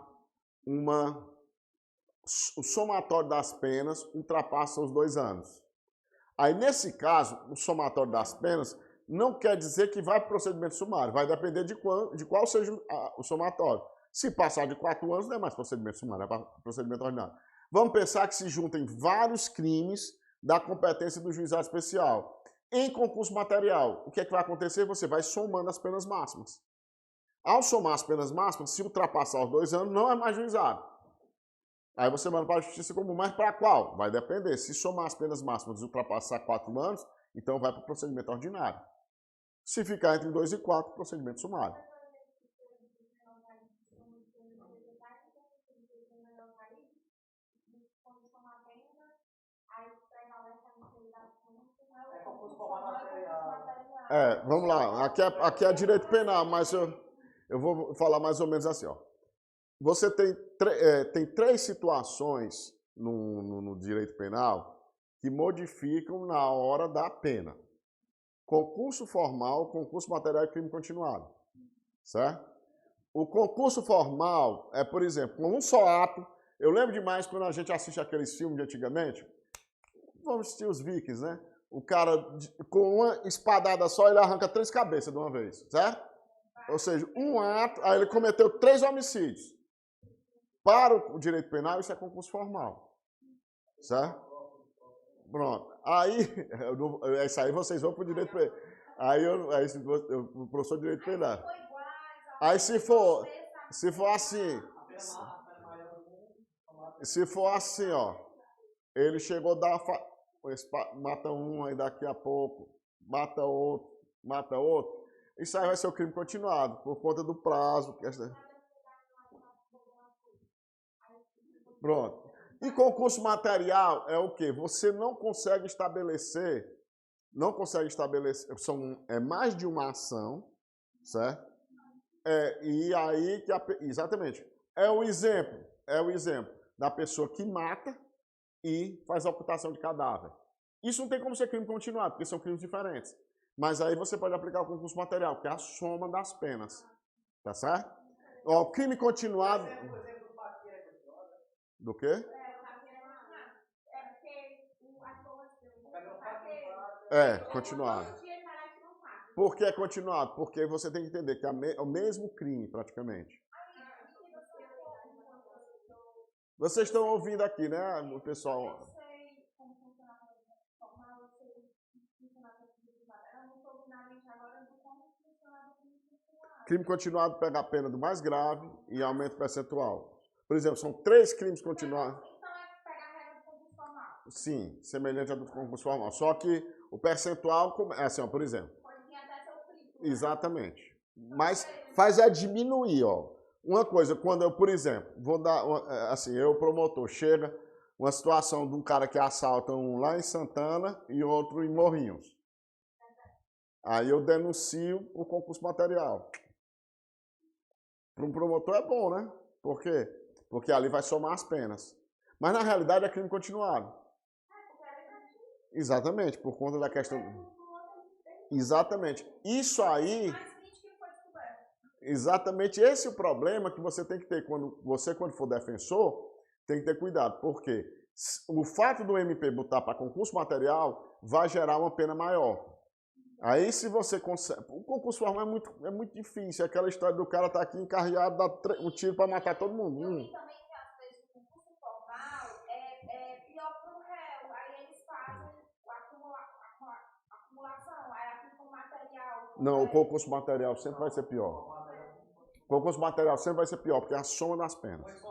o somatório das penas ultrapassa os 2 anos. Aí, nesse caso, o somatório das penas não quer dizer que vai para o procedimento sumário. Vai depender de qual seja o somatório. Se passar de 4 anos, não é mais procedimento sumário, é procedimento ordinário. Vamos pensar que se juntem vários crimes da competência do juizado especial. Em concurso material, o que é que vai acontecer? Você vai somando as penas máximas. Ao somar as penas máximas, se ultrapassar os 2 anos, não é mais juizado. Aí você manda para a justiça comum, mas para qual? Vai depender. Se somar as penas máximas e ultrapassar 4 anos, então vai para o procedimento ordinário. Se ficar entre 2 e 4, procedimento sumário. Vamos lá. Aqui é direito penal, mas eu vou falar mais ou menos assim, ó. Você tem 3 situações no direito penal que modificam na hora da pena. Concurso formal, concurso material e crime continuado. Certo? O concurso formal é, por exemplo, com um só ato. Eu lembro demais quando a gente assiste aqueles filmes de antigamente. Vamos assistir os Vikings, né? O cara, com uma espadada só, ele arranca 3 cabeças de uma vez, certo? Ou seja, um ato, aí ele cometeu 3 homicídios. Para o direito penal, isso é concurso formal. Certo? Pronto. Aí, isso aí vocês vão para o direito penal. Aí o professor de direito penal. Aí se for assim, ó, ele chegou a dar mata um, aí daqui a pouco, mata outro. Isso aí vai ser o crime continuado, por conta do prazo. Pronto. E concurso material é o quê? Você não consegue estabelecer, é mais de uma ação, certo? E aí, exatamente, é o exemplo da pessoa que mata e faz a ocultação de cadáver. Isso não tem como ser crime continuado, porque são crimes diferentes. Mas aí você pode aplicar o concurso material, que é a soma das penas. Tá certo? Ó, crime continuado... Do quê? Continuado. Por que é continuado? Porque você tem que entender que é o mesmo crime, praticamente. Vocês estão ouvindo aqui, né, o pessoal? Crime continuado pega a pena do mais grave e aumenta o percentual. Por exemplo, são 3 crimes continuados. Então é pegar a regra do concurso formal? Sim, semelhante ao do concurso formal. Só que o percentual é assim, ó, por exemplo. Pode vir até seu triplo. Exatamente. Mas faz diminuir, ó. Uma coisa, quando eu, por exemplo, vou dar, assim, eu promotor, chega uma situação de um cara que assalta um lá em Santana e outro em Morrinhos. Aí eu denuncio o concurso material. Para um promotor é bom, né? Por quê? Porque ali vai somar as penas. Mas na realidade é crime continuado. Exatamente, por conta da questão... Exatamente. Isso aí... Exatamente esse é o problema que você tem que ter quando for defensor, tem que ter cuidado. Por quê? O fato do MP botar para concurso material vai gerar uma pena maior. Aí se você consegue... O concurso formal é muito difícil. Aquela história do cara estar aqui encarreado, dar um tiro para matar todo mundo. Eu vi também que às vezes o concurso formal é pior para o réu. Aí eles fazem a acumulação. Aí aqui com material... Não, o concurso material sempre vai ser pior. O concurso material sempre vai ser pior, porque é a soma das penas.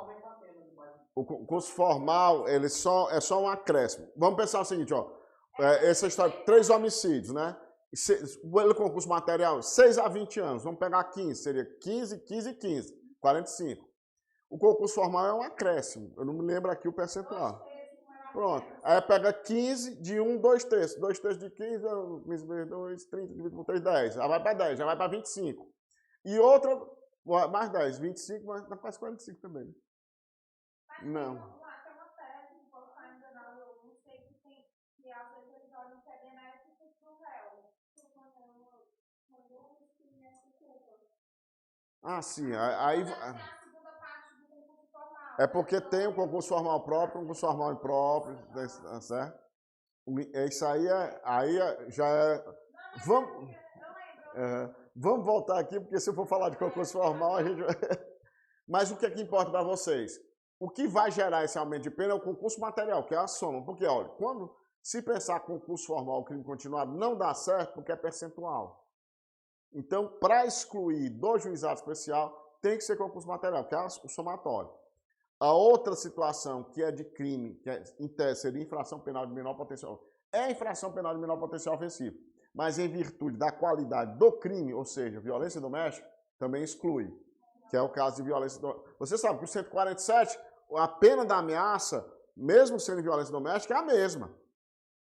O concurso formal, é só um acréscimo. Vamos pensar o seguinte, ó. Essa história, 3 homicídios, né? O concurso material, 6 a 20 anos. Vamos pegar 15, seria 15, 15 e 15, 45. O concurso formal é um acréscimo. Eu não me lembro aqui o percentual. Pronto. Aí pega 15 de 1, 2 terços. 2 terços de 15, 15 vezes 2, 30, dividido por 3, 10. Já vai para 10, já vai para 25. E outra, mais 10, 25, mas faz 45 também. Não. E às vezes eles olham que é benéfico pro réu. Ah, sim. Aí tem a segunda parte do concurso formal. É porque tem o concurso formal próprio, o concurso formal impróprio, certo? Isso aí já é... Vamos voltar aqui, porque se eu for falar de concurso formal, a gente vai... Mas o que é que importa para vocês? O que vai gerar esse aumento de pena é o concurso material, que é a soma. Porque, olha, quando se pensar concurso formal, crime continuado, não dá certo porque é percentual. Então, para excluir do juizado especial, tem que ser concurso material, que é o somatório. A outra situação que é de crime, que em tese seria infração penal de menor potencial, é infração penal de menor potencial ofensivo. Mas em virtude da qualidade do crime, ou seja, violência doméstica, também exclui. Que é o caso de violência doméstica. Você sabe que o 147, a pena da ameaça, mesmo sendo violência doméstica, é a mesma.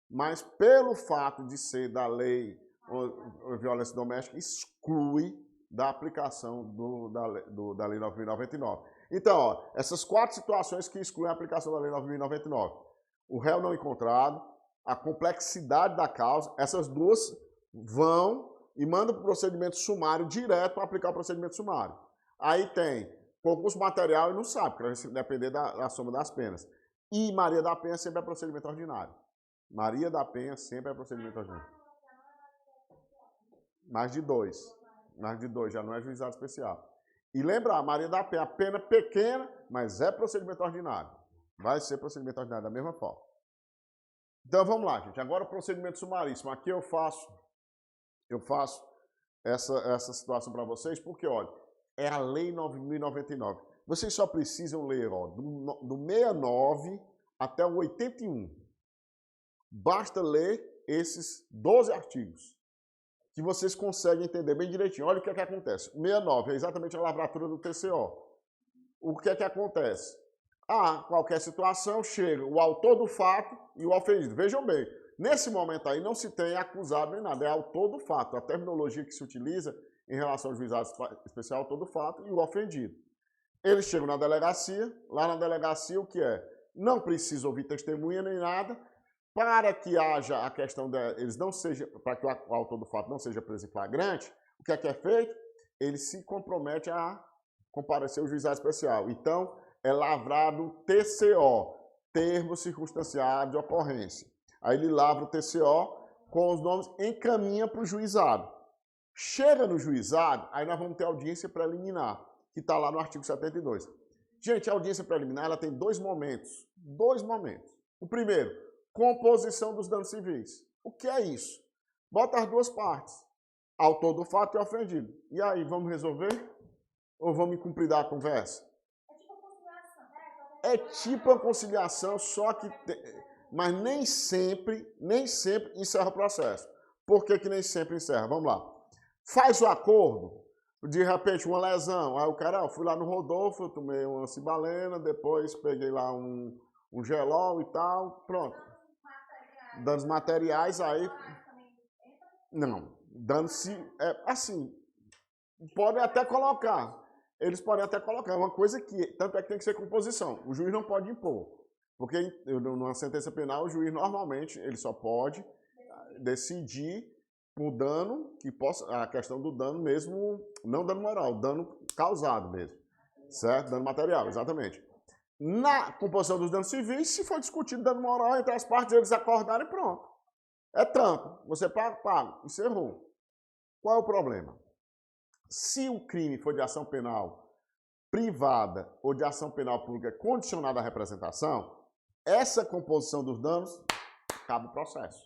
Mas pelo fato de ser da lei ou violência doméstica, exclui da aplicação da Lei 9.099. Então, ó, essas 4 situações que excluem a aplicação da Lei 9.099. O réu não encontrado, a complexidade da causa, essas duas vão e mandam para o procedimento sumário direto para aplicar o procedimento sumário. Aí tem concurso material e não sabe, porque vai depender da soma das penas. E Maria da Penha sempre é procedimento ordinário. Maria da Penha sempre é procedimento ordinário. Mais de 2. Mais de 2, já não é juizado especial. E lembrar, Maria da Penha, a pena pequena, mas é procedimento ordinário. Vai ser procedimento ordinário da mesma forma. Então vamos lá, gente. Agora o procedimento sumaríssimo. Aqui eu faço essa situação para vocês, porque, olha, é a Lei 9.099. Vocês só precisam ler, ó, do 69 até o 81. Basta ler esses 12 artigos, que vocês conseguem entender bem direitinho. Olha o que é que acontece. O 69 é exatamente a lavratura do TCO. O que é que acontece? Qualquer situação, chega o autor do fato e o ofendido. Vejam bem, nesse momento aí não se tem acusado nem nada, é autor do fato. A terminologia que se utiliza em relação ao juizado especial, autor do fato e o ofendido. Eles chegam na delegacia, lá na delegacia o que é? Não precisa ouvir testemunha nem nada, para que haja a questão eles não sejam, para que o autor do fato não seja preso em flagrante, o que é feito? Ele se compromete a comparecer ao juizado especial. Então, é lavrado TCO, termo circunstanciado de ocorrência. Aí ele lavra o TCO com os nomes, encaminha para o juizado. Chega no juizado, aí nós vamos ter audiência preliminar, que está lá no artigo 72. Gente, a audiência preliminar ela tem 2 momentos. 2 momentos. O primeiro, composição dos danos civis. O que é isso? Bota as 2 partes. Autor do fato e ofendido. E aí, vamos resolver? Ou vamos cumprir da conversa? É tipo a conciliação, só que... Mas nem sempre encerra o processo. Por que que nem sempre encerra? Vamos lá. Faz o acordo, de repente uma lesão. Aí o cara, eu fui lá no Rodolfo, eu tomei uma cibalena, depois peguei lá um gelol e tal, pronto. Danos materiais, aí... Não, danos... assim, podem até colocar. Eles podem até colocar. É uma coisa que... Tanto é que tem que ser composição. O juiz não pode impor. Porque numa sentença penal, o juiz normalmente ele só pode decidir por dano, que possa... A questão do dano mesmo, não dano moral, dano causado mesmo. Certo? Dano material, exatamente. Na composição dos danos civis, se for discutido dano moral entre as partes, eles acordarem, pronto. É trampo. Você paga, encerrou. Qual é o problema? Se o crime for de ação penal privada ou de ação penal pública condicionada à representação, essa composição dos danos acaba o processo.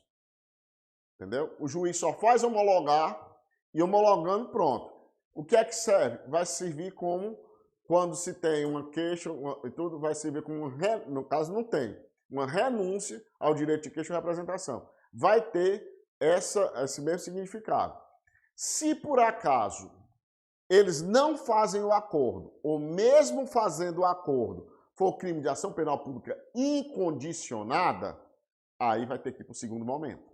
Entendeu? O juiz só faz homologar e homologando, pronto. O que é que serve? Vai servir como... Quando se tem uma queixa e tudo, vai servir como, no caso não tem, uma renúncia ao direito de queixa ou representação. Vai ter esse mesmo significado. Se por acaso eles não fazem o acordo, ou mesmo fazendo o acordo, for crime de ação penal pública incondicionada, aí vai ter que ir para o segundo momento.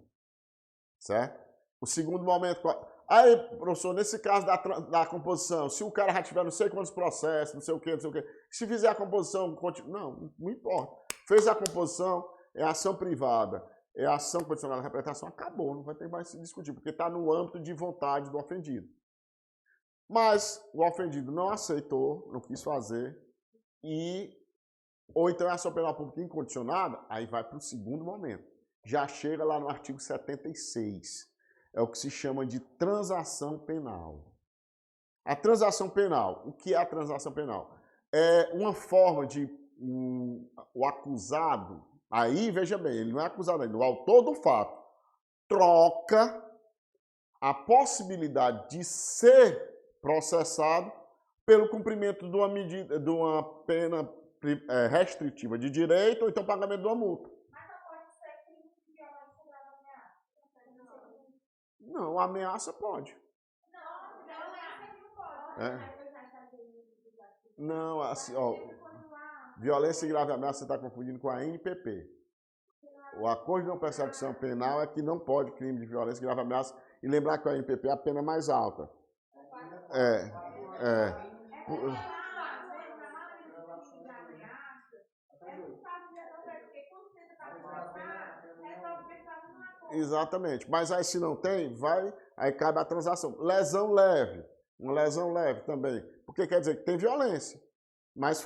Certo? O segundo momento... Aí, professor, nesse caso da composição, se o cara já tiver não sei quantos processos, não sei o quê, se fizer a composição, não importa. Fez a composição, é ação privada, é a ação condicionada à representação, acabou, não vai ter mais se discutir, porque está no âmbito de vontade do ofendido. Mas o ofendido não aceitou, não quis fazer, ou então é ação penal pública incondicionada, aí vai para o segundo momento. Já chega lá no artigo 76. É o que se chama de transação penal. A transação penal, o que é a transação penal? É uma forma de o acusado, aí veja bem, ele não é acusado ainda, o autor do fato troca a possibilidade de ser processado pelo cumprimento de uma medida, de uma pena restritiva de direito ou então pagamento de uma multa. Mas não pode ser crime de violência grave ameaça. Não, ameaça pode. Não, violência não pode. É. Não, assim, ó, violência e grave ameaça você está confundindo com a NPP. O Acordo de Não Persecução Penal é que não pode crime de violência e grave ameaça. E lembrar que a NPP é a pena mais alta. Exatamente. Mas aí se não tem, aí cabe a transação. Lesão leve. Uma lesão leve também. Porque quer dizer que tem violência. Mas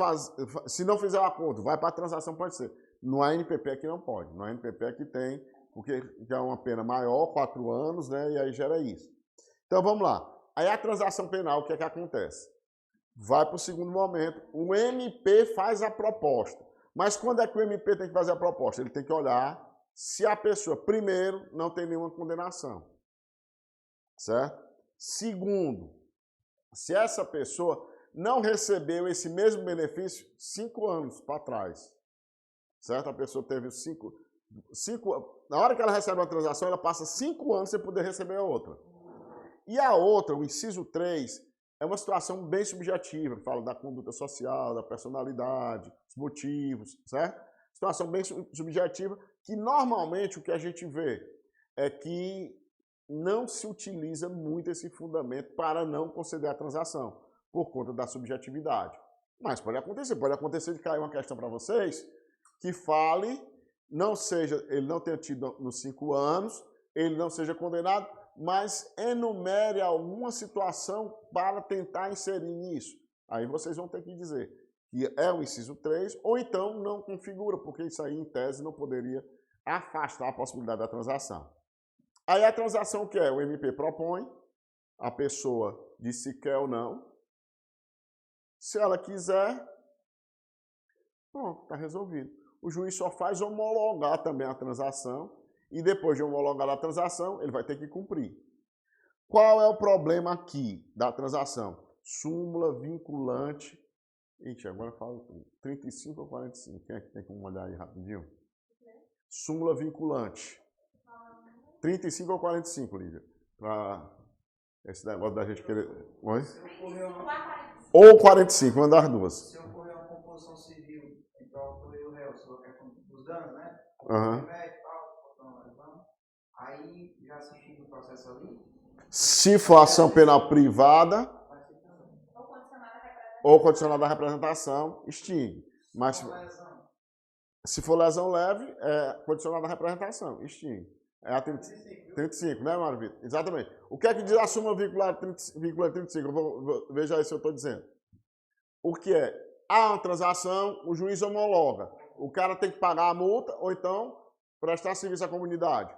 se não fizer o acordo, vai para a transação, pode ser. No ANPP aqui não pode. No ANPP aqui tem, porque é uma pena maior, 4 anos, né? E aí gera isso. Então vamos lá. Aí a transação penal, o que é que acontece? Vai para o segundo momento. O MP faz a proposta. Mas quando é que o MP tem que fazer a proposta? Ele tem que olhar se a pessoa, primeiro, não tem nenhuma condenação. Certo? Segundo, se essa pessoa não recebeu esse mesmo benefício 5 anos para trás. Certo? A pessoa teve 5 na hora que ela recebe uma transação, ela passa 5 anos sem poder receber a outra. E a outra, o inciso 3, é uma situação bem subjetiva, fala da conduta social, da personalidade, dos motivos, certo? Situação bem subjetiva, que normalmente o que a gente vê é que não se utiliza muito esse fundamento para não conceder a transação, por conta da subjetividade. Mas pode acontecer de cair uma questão para vocês que fale, ele não tenha tido nos 5 anos, ele não seja condenado, mas enumere alguma situação para tentar inserir nisso. Aí vocês vão ter que dizer que é o inciso 3, ou então não configura, porque isso aí, em tese, não poderia afastar a possibilidade da transação. Aí a transação que é? O MP propõe, a pessoa diz se quer ou não. Se ela quiser, pronto, está resolvido. O juiz só faz homologar também a transação, e depois de homologar a transação, ele vai ter que cumprir. Qual é o problema aqui da transação? Súmula vinculante. Ixi, agora eu falo 35 ou 45. Quem é que tem como olhar aí rapidinho? Súmula vinculante. 35 ou 45, Lívia? Para esse negócio da gente querer... Oi? Ou 45, uma das duas. Se ocorrer uma composição civil entre o autor e o réu, sobre a questão dos danos, né? Aí já assistindo o processo ali. Se for ação penal privada ou condicionada à representação, extingue. Mas se for lesão leve, é condicionada à representação, extingue. É a 35, né, Marvito? Exatamente. O que é que diz a súmula vinculante 35? Veja aí se eu estou dizendo. O que é? Há uma transação, o juiz homologa. O cara tem que pagar a multa ou então prestar serviço à comunidade.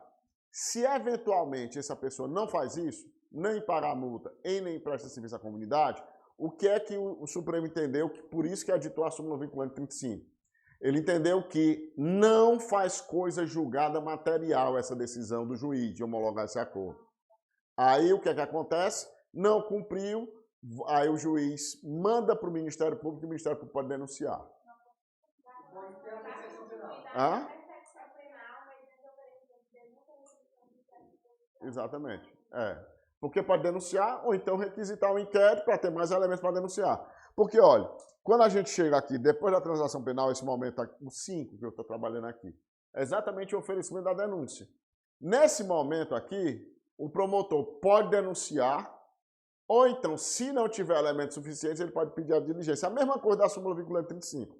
Se eventualmente essa pessoa não faz isso, nem paga a multa e nem presta serviço à comunidade, o que é que o Supremo entendeu? Que por isso que editou a súmula vinculante 35. Ele entendeu que não faz coisa julgada material essa decisão do juiz de homologar esse acordo. Aí o que é que acontece? Não cumpriu, aí o juiz manda para o Ministério Público e o Ministério Público pode denunciar. Hã? Exatamente. Porque pode denunciar ou então requisitar um inquérito para ter mais elementos para denunciar. Porque, olha, quando a gente chega aqui, depois da transação penal, esse momento aqui, o 5 que eu estou trabalhando aqui, é exatamente o oferecimento da denúncia. Nesse momento aqui, o promotor pode denunciar, ou então, se não tiver elementos suficientes, ele pode pedir a diligência. A mesma coisa da súmula vinculante 35.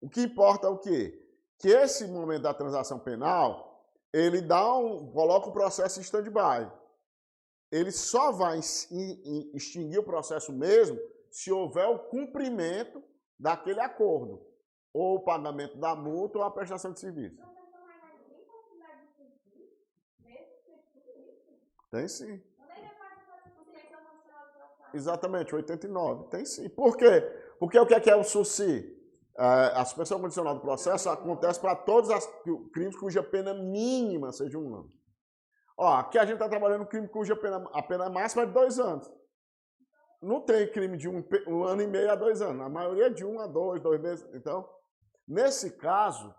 O que importa é o quê? Que esse momento da transação penal, ele coloca o processo em stand-by. Ele só vai extinguir o processo mesmo se houver o cumprimento daquele acordo, ou o pagamento da multa ou a prestação de serviço. Tem sim. Exatamente, 89. Tem sim. Por quê? Porque o que é o SUSI? A suspensão condicional do processo acontece para todos os crimes cuja pena mínima seja 1 ano. Ó, aqui a gente está trabalhando um crime cuja a pena máxima é de 2 anos. Não tem crime de 1 ano e meio a 2 anos. A maioria é de 1 a 2 meses. Então, nesse caso,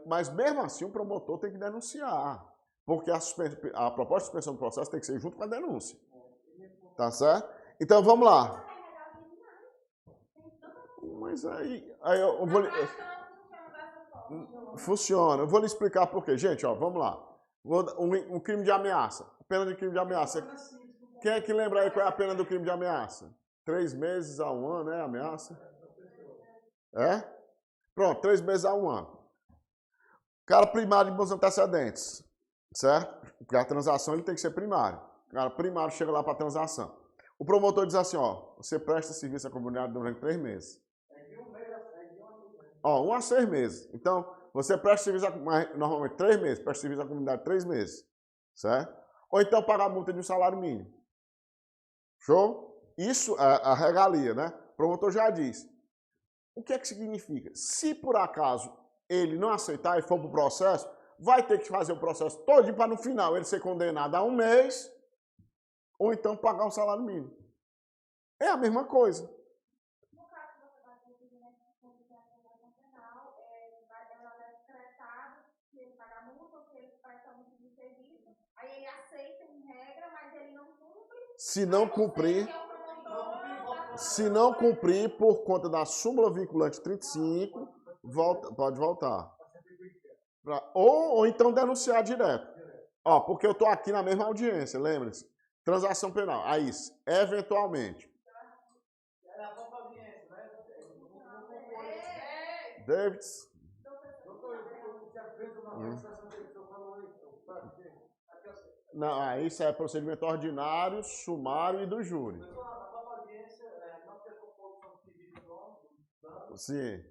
mas mesmo assim o promotor tem que denunciar. Porque a proposta de suspensão do processo tem que ser junto com a denúncia. Tá certo? Então, vamos lá. Mas aí eu vou... Funciona. Eu vou lhe explicar por quê. Gente, ó, vamos lá. Um crime de ameaça. Pena de crime de ameaça. Quem é que lembra aí qual é a pena do crime de ameaça? 3 meses a 1 ano, é ameaça? É? Pronto, 3 meses a 1 ano. Cara primário de bons antecedentes. Certo? Porque a transação ele tem que ser primário. O cara primário chega lá para a transação. O promotor diz assim, ó, você presta serviço à comunidade durante 3 meses. Ó, 1 a 6 meses. Então, você presta serviço normalmente 3 meses, presta serviço à comunidade 3 meses. Certo? Ou então paga a multa de um salário mínimo. Show? Isso é a regalia, né? O promotor já diz. O que é que significa? Se por acaso ele não aceitar e for para o processo, vai ter que fazer o processo todo para no final ele ser condenado a 1 mês ou então pagar um salário mínimo. É a mesma coisa. No caso que você vai conseguir nessa consideração penal, ela é decretada se ele pagar multa ou se ele presta multa de serviço. Aí ele aceita em regra, mas ele não cumpre. Se não cumprir por conta da súmula vinculante 35, pode voltar. Ou então denunciar direto. Ó, porque eu estou aqui na mesma audiência, lembre-se. Transação penal. Aí, eventualmente. Davids. Não, isso é procedimento ordinário, sumário e do júri. Sim.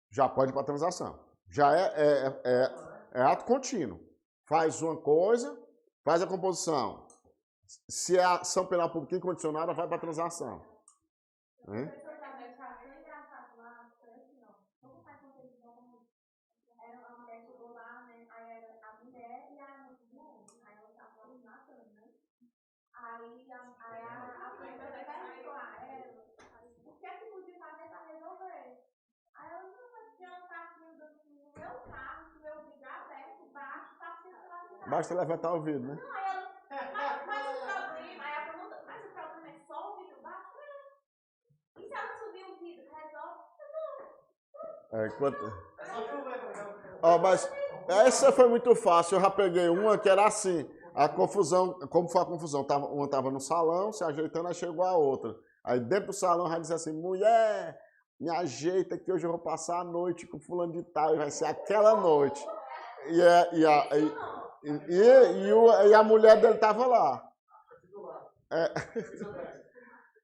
Já pode ir para a transação. Já é ato contínuo. Faz uma coisa, faz a composição. Se é ação penal pública incondicionada, vai para a transação. Aí a prefeita perguntou a ela o que é que podia fazer para resolver. Aí ela não vai adiantar aqui no meu carro, se o meu vidro aberto, baixo, está sendo. Basta levantar o vidro, né? Não, aí ela, mas o problema, aí a pergunta, mas o problema é só o vidro baixo? É. E se ela subir o vidro, resolve? Mas essa foi muito fácil, eu já peguei uma que era assim. A confusão, como foi a confusão? Uma estava no salão, se ajeitando, aí chegou a outra. Aí dentro do salão, já disse assim, mulher, me ajeita que hoje eu vou passar a noite com fulano de tal, e vai ser aquela noite. E a mulher dele estava lá.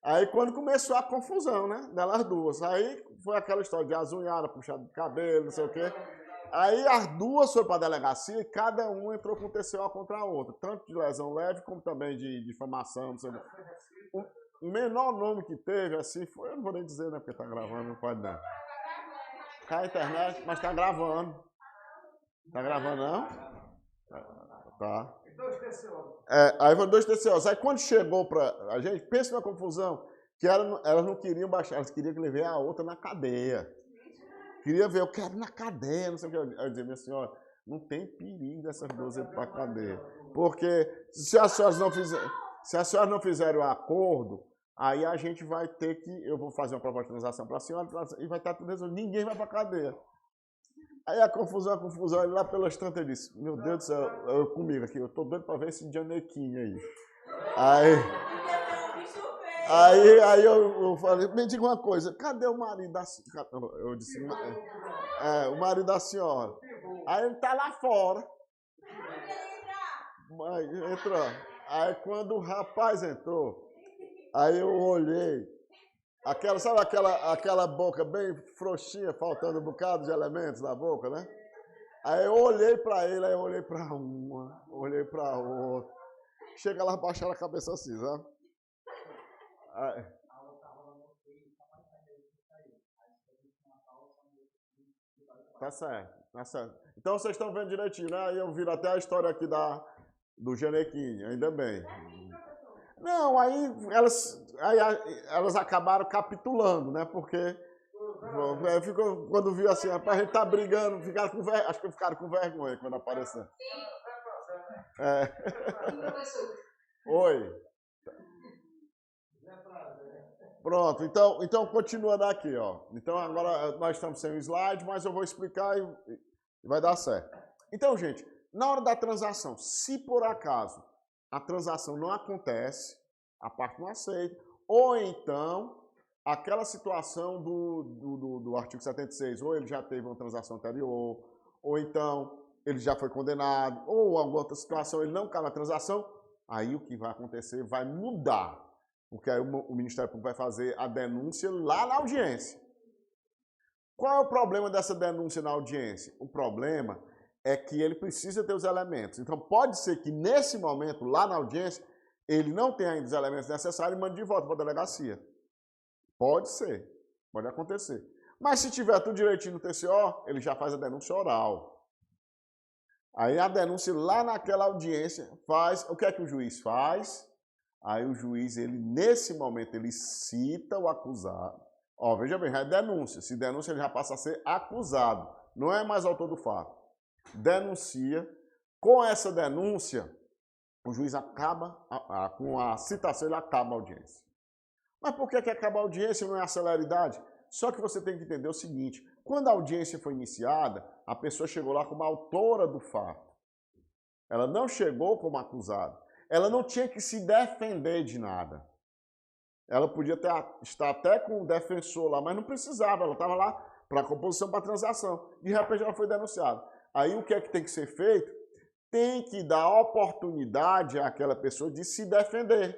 Aí quando começou a confusão, né, delas duas, aí foi aquela história de azunhada, puxada de cabelo, não sei o quê. Aí as duas foram para a delegacia e cada um entrou com TCO contra a outra, tanto de lesão leve como também de difamação, não sei o quê. O menor nome que teve, assim, foi, eu não vou nem dizer, né, porque tá gravando, não pode não. Cai a internet, mas tá gravando. Tá gravando, não? Tá. Aí foram 2 TCOs. Aí quando chegou para a gente, pensa na confusão, que elas não queriam baixar, elas queriam que levei a outra na cadeia. Queria ver, eu quero na cadeia, não sei o que. Eu dizia, minha senhora, não tem perigo dessas duas ir para a cadeia. Porque se as senhoras não fizerem o acordo, aí a gente vai ter que, eu vou fazer uma proposta de transação para a senhora e vai estar tudo resolvido. Ninguém vai para a cadeia. Aí a confusão, ele lá pelas tantas, ele disse, meu Deus do céu, eu comigo aqui, eu tô doido para ver esse Janequinho aí. Aí eu falei, me diga uma coisa, cadê o marido da senhora? Eu disse, o marido da senhora. Aí ele tá lá fora. Mas entrou. Aí quando o rapaz entrou, aí eu olhei. Sabe aquela boca bem frouxinha, faltando um bocado de elementos na boca, né? Aí eu olhei pra ele, aí eu olhei pra uma, olhei pra outra. Chega lá, baixaram a cabeça assim, sabe? Aí, tá certo, tá certo. Então vocês estão vendo direitinho, né? Aí eu viro até a história aqui do Genequim, ainda bem. Não, aí elas acabaram capitulando, né? Porque quando viu assim, rapaz, a gente tá brigando, acho que ficaram com vergonha quando apareceu. É. Oi. Pronto, então continuando aqui, ó. Então agora nós estamos sem o slide, mas eu vou explicar e vai dar certo. Então, gente, na hora da transação, se por acaso a transação não acontece, a parte não aceita, ou então aquela situação do artigo 76, ou ele já teve uma transação anterior, ou então ele já foi condenado, ou alguma outra situação, ele não cai na transação, aí o que vai acontecer vai mudar. Porque aí o Ministério Público vai fazer a denúncia lá na audiência. Qual é o problema dessa denúncia na audiência? O problema é que ele precisa ter os elementos. Então pode ser que nesse momento, lá na audiência, ele não tenha ainda os elementos necessários e mande de volta para a delegacia. Pode ser, pode acontecer. Mas se tiver tudo direitinho no TCO, ele já faz a denúncia oral. Aí a denúncia lá naquela audiência faz... O que é que o juiz faz? Aí o juiz, nesse momento, ele cita o acusado. Ó, veja bem, é denúncia. Se denúncia, ele já passa a ser acusado. Não é mais autor do fato. Denuncia. Com essa denúncia, o juiz acaba, com a citação, ele acaba a audiência. Mas por que acaba a audiência e não é a celeridade? Só que você tem que entender o seguinte, quando a audiência foi iniciada, a pessoa chegou lá como autora do fato. Ela não chegou como acusada. Ela não tinha que se defender de nada. Ela podia estar até com o defensor lá, mas não precisava. Ela estava lá para a composição, para a transação. De repente ela foi denunciada. Aí o que é que tem que ser feito? Tem que dar oportunidade àquela pessoa de se defender.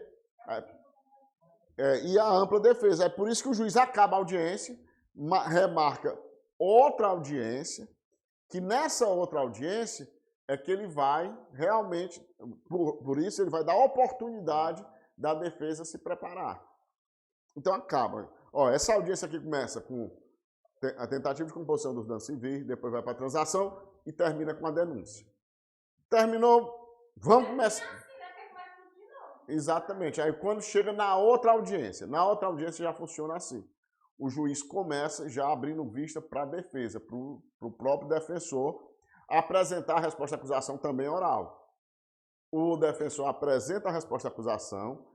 E a ampla defesa. É por isso que o juiz acaba a audiência, remarca outra audiência, que nessa outra audiência é que ele vai realmente, por isso ele vai dar oportunidade da defesa se preparar. Então acaba. Ó, essa audiência aqui começa com a tentativa de composição dos danos civis, depois vai para a transação e termina com a denúncia. Terminou, vamos começar. Exatamente. Aí quando chega na outra audiência já funciona assim. O juiz começa já abrindo vista para a defesa, para o próprio defensor, apresentar a resposta à acusação também oral. O defensor apresenta a resposta à acusação,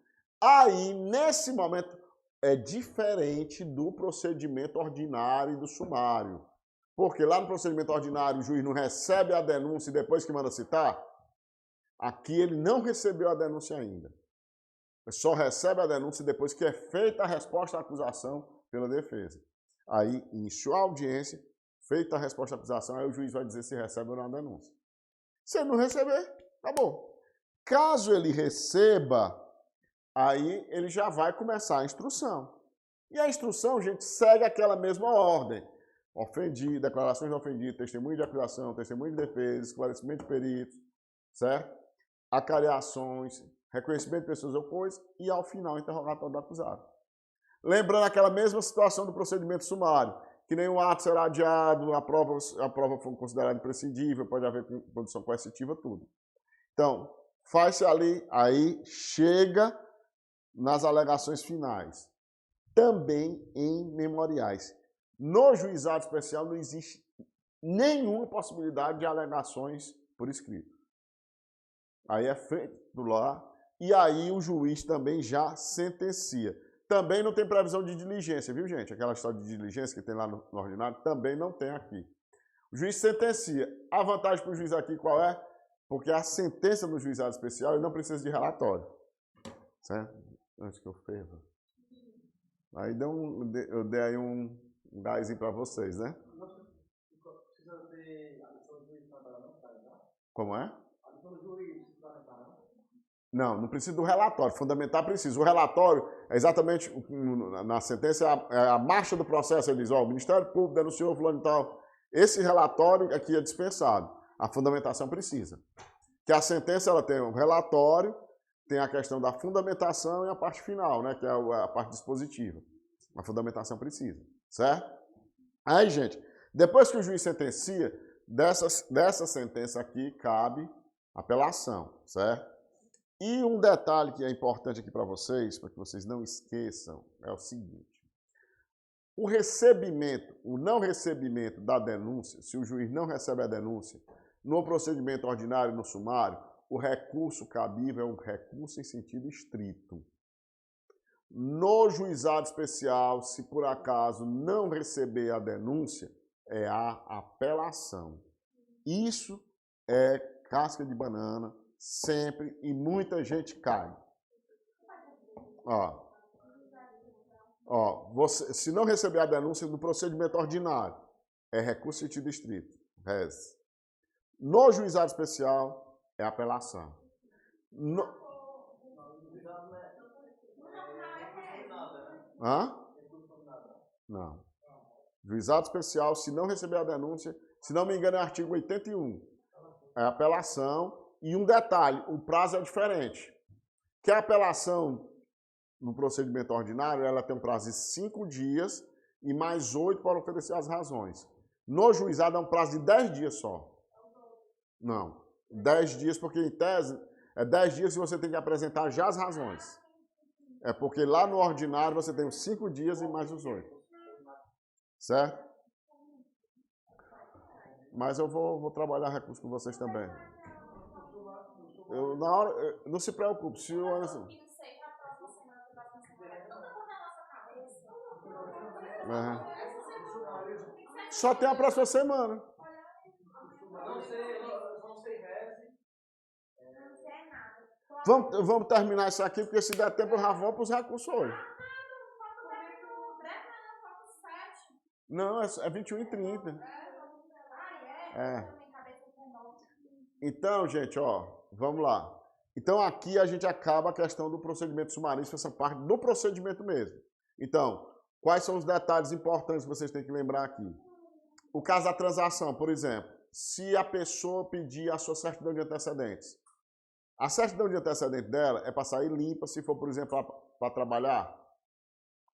aí, nesse momento, é diferente do procedimento ordinário e do sumário. Porque lá no procedimento ordinário o juiz não recebe a denúncia e depois que manda citar, aqui ele não recebeu a denúncia ainda. Ele só recebe a denúncia depois que é feita a resposta à acusação pela defesa. Aí, iniciou a audiência, feita a resposta à acusação, aí o juiz vai dizer se recebe ou não a denúncia. Se ele não receber, tá bom. Caso ele receba, aí ele já vai começar a instrução. E a instrução, gente, segue aquela mesma ordem. Ofendido, declarações de ofendido, testemunho de acusação, testemunho de defesa, esclarecimento de peritos, certo? Acariações, reconhecimento de pessoas ou coisas e, ao final, interrogatório do acusado. Lembrando aquela mesma situação do procedimento sumário, que nenhum ato será adiado, a prova foi considerada imprescindível, pode haver condição coercitiva, tudo. Então, faz-se ali, aí chega nas alegações finais. Também em memoriais. No juizado especial não existe nenhuma possibilidade de alegações por escrito. Aí é feito lá, e aí o juiz também já sentencia. Também não tem previsão de diligência, viu, gente? Aquela história de diligência que tem lá no ordinário, também não tem aqui. O juiz sentencia. A vantagem para o juiz aqui qual é? Porque a sentença no juizado especial ele não precisa de relatório. Certo? Antes que eu fervo. Aí eu dei aí um gásinho para vocês, né? Não precisa ter Como é? O juiz fundamental, não? Não, não precisa do relatório. Fundamentar precisa. O relatório é exatamente, na sentença, é a marcha do processo. Ele diz, ó, o Ministério Público denunciou fulano e tal. Esse relatório aqui é dispensado. A fundamentação precisa. Que a sentença ela tem um relatório, tem a questão da fundamentação e a parte final, né, que é a parte dispositiva. A fundamentação precisa, certo? Aí, gente, depois que o juiz sentencia, dessa sentença aqui cabe apelação, certo? E um detalhe que é importante aqui para vocês, para que vocês não esqueçam, é o seguinte. O recebimento, o não recebimento da denúncia, se o juiz não recebe a denúncia, no procedimento ordinário e no sumário, o recurso cabível é um recurso em sentido estrito. No juizado especial, se por acaso não receber a denúncia, é a apelação. Isso é casca de banana, sempre, e muita gente cai. Você, se não receber a denúncia no procedimento ordinário, é recurso em sentido estrito. No juizado especial, é apelação. Não. Juizado especial, se não receber a denúncia, se não me engano, é o artigo 81. É apelação. E um detalhe, o prazo é diferente. Que a apelação no procedimento ordinário, ela tem um prazo de 5 dias e mais 8 para oferecer as razões. No juizado é um prazo de 10 dias só. Não, 10 dias, porque em tese é 10 dias que você tem que apresentar já as razões. É porque lá no ordinário você tem os 5 dias e mais os 8. Certo? Mas eu vou trabalhar recurso com vocês também. Não se preocupe, se o Anderson... Só tem a próxima semana. Vamos terminar isso aqui, porque se der tempo eu já vou para os recursos hoje. Não, é 21 e 30. Então, gente, ó, vamos lá. Então, aqui a gente acaba a questão do procedimento sumarístico, essa parte do procedimento mesmo. Então, quais são os detalhes importantes que vocês têm que lembrar aqui? O caso da transação, por exemplo, se a pessoa pedir a sua certidão de antecedentes, a certidão de antecedente dela é para sair limpa, se for, por exemplo, para trabalhar.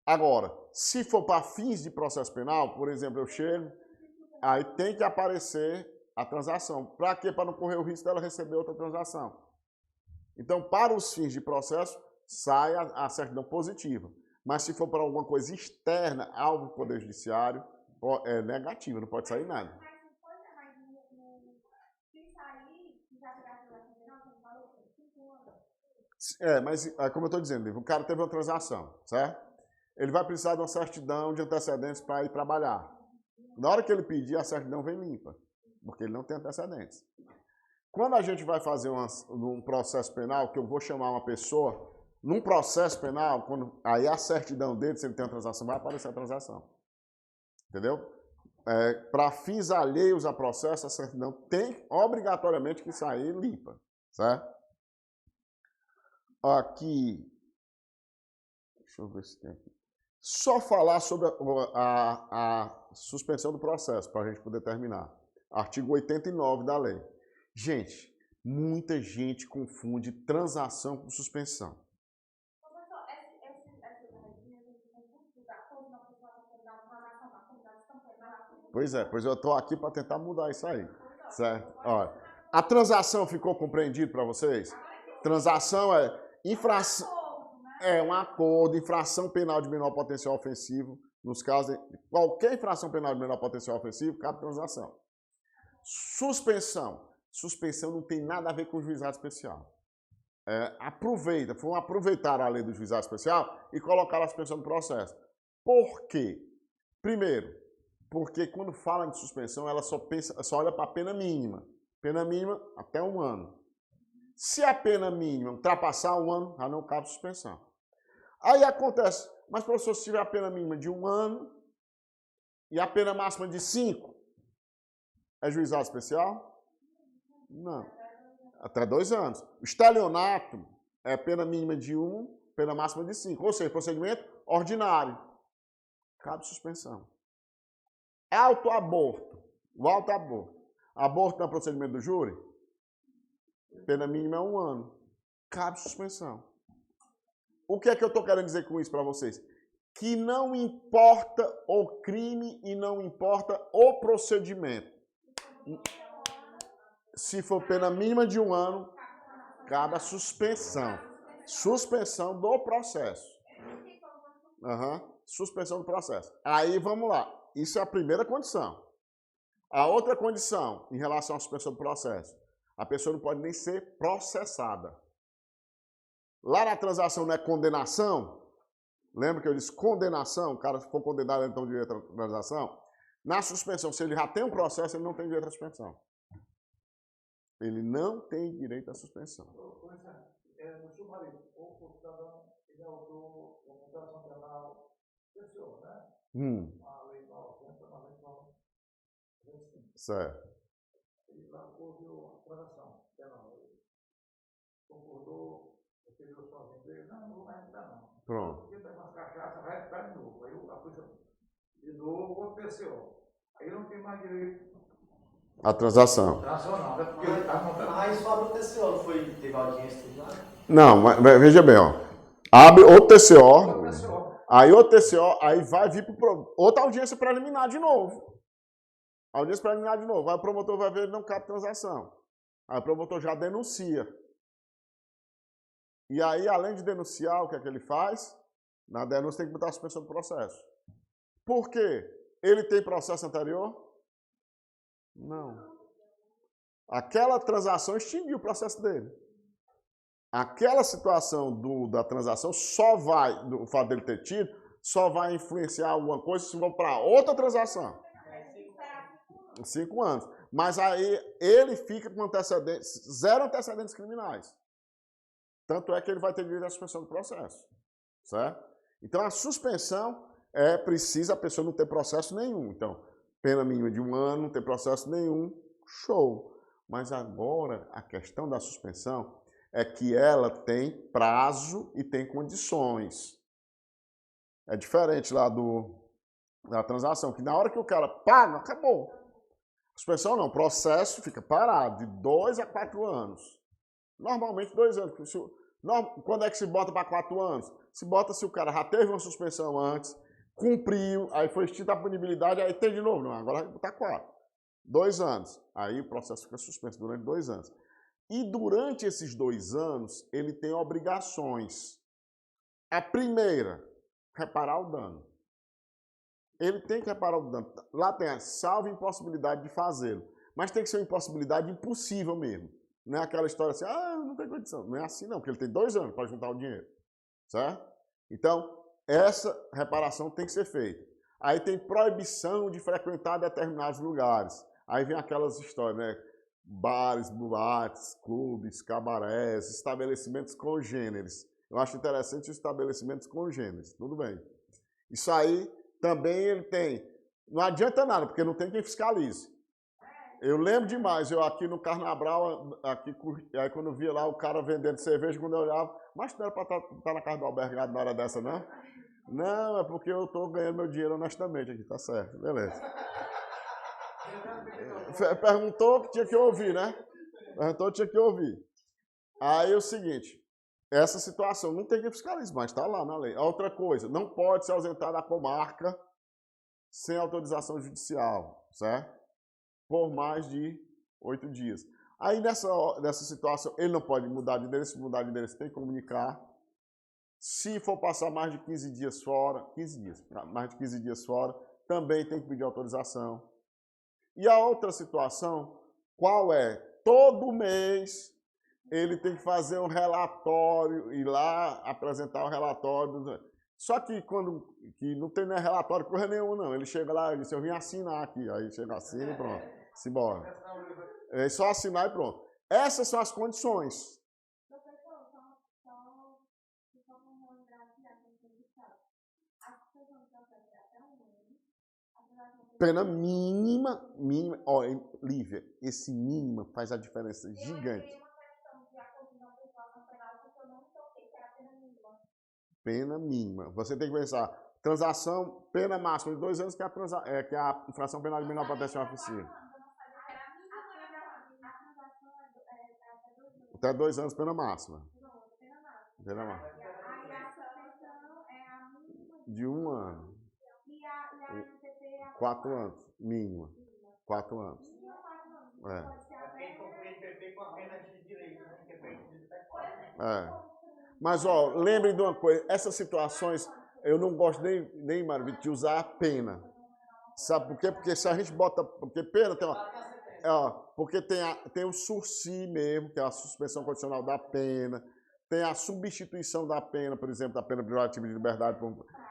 Agora, se for para fins de processo penal, por exemplo, eu chego, aí tem que aparecer a transação. Para quê? Para não correr o risco dela receber outra transação. Então, para os fins de processo, sai a certidão positiva. Mas se for para alguma coisa externa ao Poder Judiciário, é negativa, não pode sair nada. Mas como eu estou dizendo, o cara teve uma transação, certo? Ele vai precisar de uma certidão de antecedentes para ir trabalhar. Na hora que ele pedir, a certidão vem limpa, porque ele não tem antecedentes. Quando a gente vai fazer um processo penal, que eu vou chamar uma pessoa, num processo penal, aí a certidão dele, se ele tem uma transação, vai aparecer a transação. Entendeu? Para fins alheios a processo, a certidão tem obrigatoriamente que sair limpa, certo? Aqui, deixa eu ver se tem aqui. Só falar sobre a suspensão do processo, para a gente poder terminar. Artigo 89 da lei. Gente, muita gente confunde transação com suspensão. Pois eu estou aqui para tentar mudar isso aí, certo? Olha, a transação ficou compreendido para vocês? Transação é infração, um acordo, infração penal de menor potencial ofensivo, nos casos de qualquer infração penal de menor potencial ofensivo, cabe transação. Suspensão não tem nada a ver com o juizado especial. Foram aproveitar a lei do juizado especial e colocar a suspensão do processo. Por quê? Primeiro, porque quando fala de suspensão, ela só olha para a pena mínima. Pena mínima até 1 ano. Se a pena mínima ultrapassar 1 ano, já não cabe suspensão. Aí acontece, mas professor, se tiver a pena mínima de 1 ano e a pena máxima de 5, É juizado especial? Não. Até 2 anos. O estelionato é pena mínima de 1, pena máxima de 5. Ou seja, procedimento ordinário. Cabe suspensão. Autoaborto. O autoaborto. Aborto não é procedimento do júri? Pena mínima é 1 ano. Cabe suspensão. O que é que eu estou querendo dizer com isso para vocês? Que não importa o crime e não importa o procedimento. Se for pena mínima de 1 ano, cabe a suspensão. Suspensão do processo. Suspensão do processo. Aí vamos lá. Isso é a primeira condição. A outra condição, em relação à suspensão do processo, a pessoa não pode nem ser processada. Lá na transação não é condenação? Lembra que eu disse condenação? O cara for condenado, ele não tem direito à transação? Na suspensão, se ele já tem um processo, ele não tem direito à suspensão. Ele não tem direito à suspensão. No sumário, o cidadão, ele autor da Fundação Penal, pessoa, né? A lei 90, Certo. Ele lá houve a transação penal. Ele concordou, recebeu sozinho dele, não vou mais entrar não. Pronto. Porque pega umas cachaças, vai entrar de novo. Aí a polícia, de novo, outro PCO. Aí não tem mais direito. A transação. Nacional, né? Porque ele está contando. Mas só do TCO teve audiência tudo lá? Não, mas veja bem, ó. Abre outro TCO. Aí outro TCO, aí vai vir para outra audiência preliminar de novo. Audiência preliminar de novo. Aí o promotor vai ver, ele não cabe transação. Aí o promotor já denuncia. E aí, além de denunciar, o que é que ele faz? Na denúncia tem que botar a suspensão do processo. Por quê? Ele tem processo anterior? Não. Aquela transação extinguiu o processo dele. Aquela situação da transação só vai, o fato dele ter tido, só vai influenciar alguma coisa se for para outra transação. 5 anos. Mas aí ele fica com antecedentes, 0 antecedentes criminais. Tanto é que ele vai ter direito à suspensão do processo. Certo? Então a suspensão precisa a pessoa não ter processo nenhum. Então, pena mínima de 1 ano, não ter processo nenhum, show. Mas agora a questão da suspensão é que ela tem prazo e tem condições. É diferente lá da transação, que na hora que o cara paga, acabou. Suspensão não, processo fica parado de 2 a 4 anos. Normalmente 2 anos. Quando é que se bota para 4 anos? Se bota se o cara já teve uma suspensão antes, cumpriu, aí foi extinta a punibilidade, aí tem de novo. Não, agora vai botar 4. 2 anos. Aí o processo fica suspenso durante 2 anos. E durante esses 2 anos, ele tem obrigações. A primeira, reparar o dano. Ele tem que reparar o dano. Lá tem a salva impossibilidade de fazê-lo. Mas tem que ser uma impossibilidade impossível mesmo. Não é aquela história assim, não tem condição. Não é assim não, porque ele tem 2 anos para juntar o dinheiro. Certo? Então, essa reparação tem que ser feita. Aí tem proibição de frequentar determinados lugares. Aí vem aquelas histórias, né? Bares, boates, clubes, cabarés, estabelecimentos congêneres. Eu acho interessante os estabelecimentos congêneres. Tudo bem. Isso aí também ele tem. Não adianta nada, porque não tem quem fiscalize. Eu lembro demais, eu aqui no Carnabral, aí quando eu via lá o cara vendendo cerveja, quando eu olhava, mas não era para estar na casa do albergado na hora dessa, não? Não, é porque eu estou ganhando meu dinheiro honestamente aqui, tá certo, beleza. Perguntou que tinha que ouvir, né? Perguntou que tinha que ouvir. Aí é o seguinte, essa situação não tem que fiscalizar, mas está lá na lei. A outra coisa, não pode se ausentar da comarca sem autorização judicial, certo? Por mais de 8 dias. Aí nessa situação, ele não pode mudar de endereço, mudar de endereço tem que comunicar. Se for passar mais de 15 dias fora, mais de 15 dias fora, também tem que pedir autorização. E a outra situação, qual é? Todo mês ele tem que fazer um relatório, ir lá apresentar o relatório. Só que que não tem nem relatório porra nenhuma, não. Ele chega lá e diz, eu vim assinar aqui. Aí chega assina e pronto. Simbora. É só assinar e pronto. Essas são as condições. Professor, só como lembrar que a gente tem que estar. A suspensão do processo é até 1 ano, a duração do Pena mínima, mínima. Ó, Lívia, esse mínima faz a diferença gigante. Eu uma questão de acordo com persuasão penal porque eu não me toquei, que era a pena mínima. Pena mínima. Você tem que pensar. Transação, pena máxima de 2 anos, que é a infração penal de menor proteção oficial. Até 2 anos, pena máxima. Pena máxima. Aí a suspensão é a mínima. De 1 ano. E a MPP é a 4 anos, mínima. 4 anos. mínima 4 anos. É. Pode ser até... Quem conclui MP com a pena de direito, né? Que é feito até 4. É. Mas, ó, lembrem de uma coisa. Essas situações, eu não gosto nem Marvin, de usar a pena. Sabe por quê? Porque se a gente bota... Porque pena tem uma... porque tem o sursi mesmo, que é a suspensão condicional da pena. Tem a substituição da pena, por exemplo, da pena privativa de liberdade.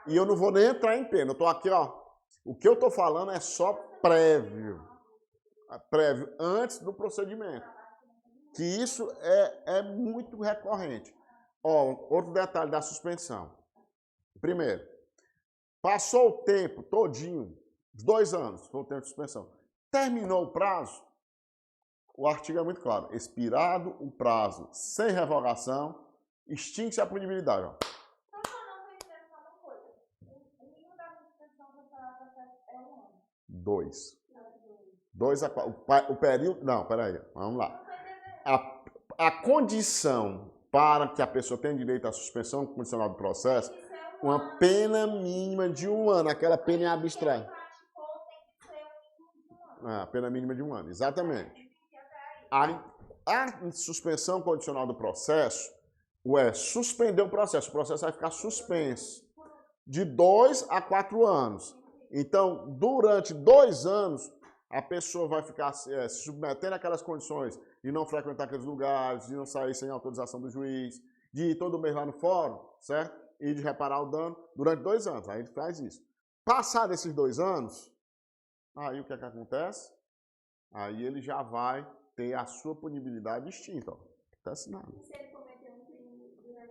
E eu não vou nem entrar em pena. Eu estou aqui, ó. O que eu estou falando é só prévio. Prévio, antes do procedimento. Que isso é muito recorrente. Ó, outro detalhe da suspensão. Primeiro, passou o tempo todinho, 2 anos, foi o tempo de suspensão. Terminou o prazo, o artigo é muito claro. Expirado o prazo sem revogação, extingue-se a punibilidade. Ó. Professor, não estou entendendo só uma coisa. O mínimo da suspensão condicional do processo é 1 ano. 2. 2 a 4. O período... Não, peraí. Vamos lá. A condição para que a pessoa tenha direito à suspensão condicional do processo, uma pena mínima de 1 ano. Aquela pena é abstrata. A pena mínima de 1 ano, exatamente. A suspensão condicional do processo, suspender o processo vai ficar suspenso de 2 a 4 anos. Então, durante 2 anos, a pessoa vai ficar se submetendo àquelas condições de não frequentar aqueles lugares, de não sair sem autorização do juiz, de ir todo mês lá no fórum, certo? E de reparar o dano durante 2 anos. Aí ele faz isso. Passado esses 2 anos, aí o que é que acontece? Aí ele já vai ter a sua punibilidade extinta. Ó. Não acontece nada.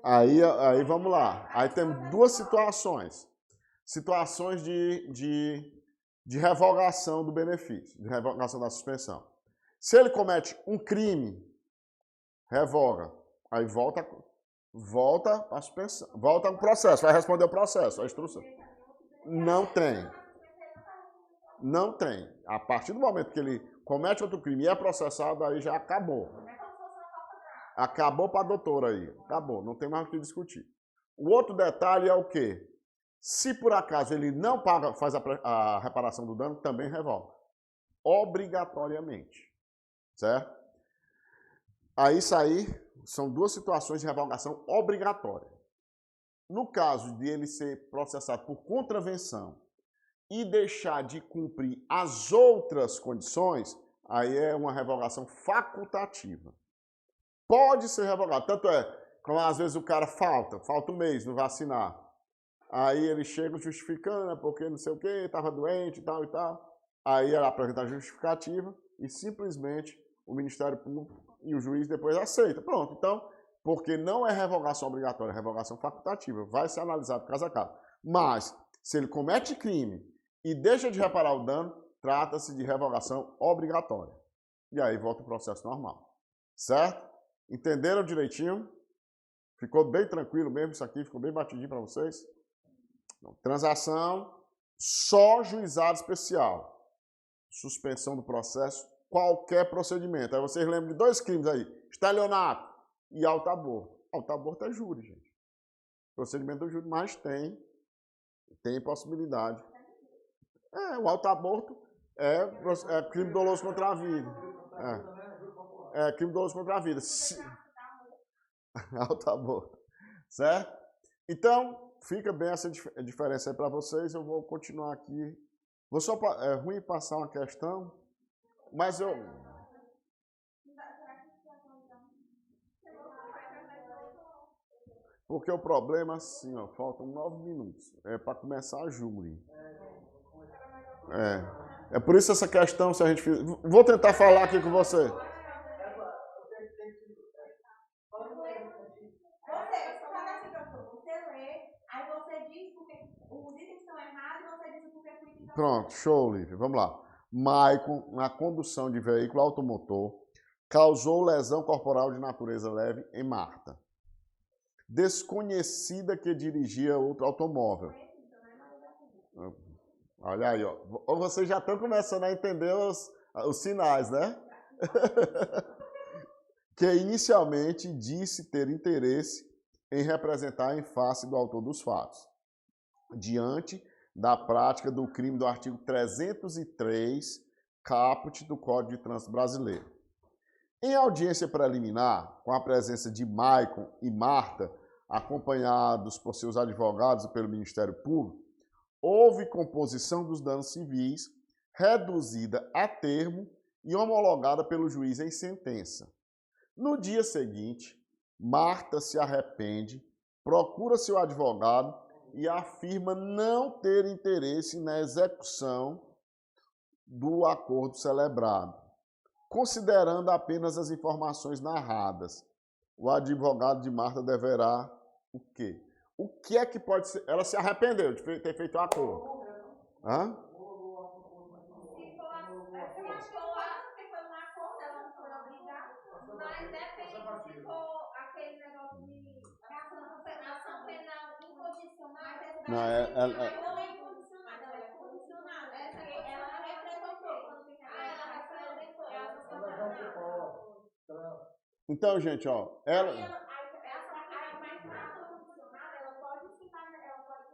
Aí vamos lá. Aí temos 2 situações. Situações de revogação do benefício, de revogação da suspensão. Se ele comete um crime, revoga. Aí volta a suspensão. Volta o processo, vai responder o processo, a instrução. Não tem. Não tem. A partir do momento que ele comete outro crime e é processado, aí já acabou. Acabou para a doutora aí. Acabou, não tem mais o que discutir. O outro detalhe é o quê? Se por acaso ele não paga, faz a reparação do dano, também revoga. Obrigatoriamente. Certo? Aí isso aí são 2 situações de revogação obrigatória. No caso de ele ser processado por contravenção e deixar de cumprir as outras condições, aí é uma revogação facultativa. Pode ser revogado. Tanto é, como às vezes o cara falta 1 mês no vacinar. Aí ele chega justificando, porque não sei o que, estava doente e tal e tal. Aí ela apresenta a justificativa e simplesmente o Ministério Público e o juiz depois aceita. Pronto, então, porque não é revogação obrigatória, é revogação facultativa. Vai ser analisado caso a caso. Mas, se ele comete crime e deixa de reparar o dano, trata-se de revogação obrigatória. E aí volta o processo normal. Certo? Entenderam direitinho? Ficou bem tranquilo mesmo isso aqui? Ficou bem batidinho para vocês? Não. Transação, só juizado especial. Suspensão do processo, qualquer procedimento. Aí vocês lembram de 2 crimes aí. Estelionato e auto-aborto. Auto-aborto é júri, gente. Procedimento do júri, mas tem possibilidade. O auto-aborto é crime doloso contra a vida. É crime doloso contra a vida. Auto-aborto. Certo? Então, fica bem essa diferença aí para vocês. Eu vou continuar aqui. É ruim passar uma questão, mas eu... Porque o problema, assim, ó, faltam 9 minutos. É para começar a júri. É por isso essa questão, se a gente... Vou tentar falar aqui com você. Você lê, aí você diz porque os itens estão errados e você diz porque Pronto, show, Lívia. Vamos lá. Maicon, na condução de veículo automotor, causou lesão corporal de natureza leve em Marta, desconhecida que dirigia outro automóvel. Olha aí, ó. Vocês já estão começando a entender os sinais, né? Que inicialmente disse ter interesse em representar em face do autor dos fatos, diante da prática do crime do artigo 303, caput do Código de Trânsito Brasileiro. Em audiência preliminar, com a presença de Maicon e Marta, acompanhados por seus advogados e pelo Ministério Público, houve composição dos danos civis, reduzida a termo e homologada pelo juiz em sentença. No dia seguinte, Marta se arrepende, procura seu advogado e afirma não ter interesse na execução do acordo celebrado. Considerando apenas as informações narradas, o advogado de Marta deverá o quê? O que é que pode ser? Ela se arrependeu de ter feito o acordo. Hã? Mas depende se for aquele negócio de ação penal incondicional. Não, não é incondicional, ela é condicional. Ela representou quando fica ela representou. Então, gente, ó, ela mais condicional, ela pode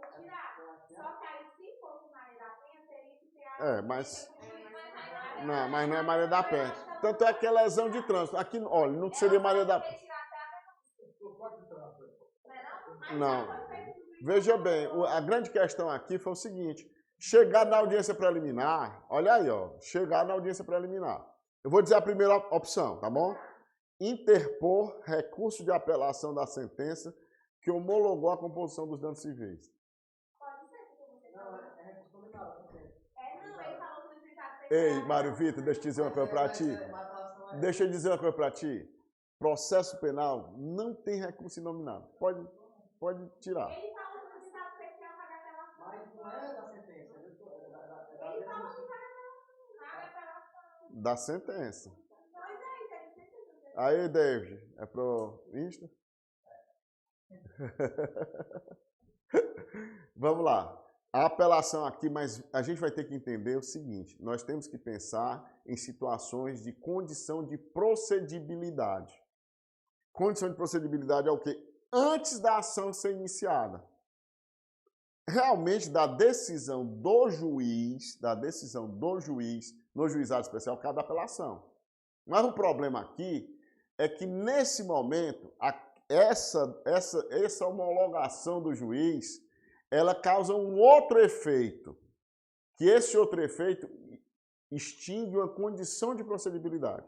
retirar. Só que aí, se fosse Maria da Penha, teria que ter mas não, mas não é Maria da Penha. Tanto é que é lesão de trânsito. Aqui, olha, não seria Maria da Penha. Não. Veja bem, a grande questão aqui foi o seguinte: chegar na audiência preliminar, olha aí, ó, chegar na audiência preliminar. Eu vou dizer a primeira opção, tá bom? Interpor recurso de apelação da sentença que homologou a composição dos danos civis. Pode ser, porque você falou. Não, é recurso nominal, não tem. Não, ele falou que o implicado tem. Ei, Mário Vitor, deixa eu dizer uma coisa pra ti. Deixa eu dizer uma coisa pra ti. Processo penal não tem recurso inominado. Pode tirar. Ele falou que o implicado tem que pagar apelação. Mas não é da sentença. Ele falou que paga apelação. Da sentença. Pois é, isso é de sentença. Aí, David, é pro Insta? Vamos lá. A apelação aqui, mas a gente vai ter que entender o seguinte: nós temos que pensar em situações de condição de procedibilidade. Condição de procedibilidade é o quê? Antes da ação ser iniciada. Realmente, da decisão do juiz no juizado especial, cada apelação. Mas o problema aqui é que, nesse momento, essa homologação do juiz, ela causa um outro efeito, que esse outro efeito extingue uma condição de procedibilidade.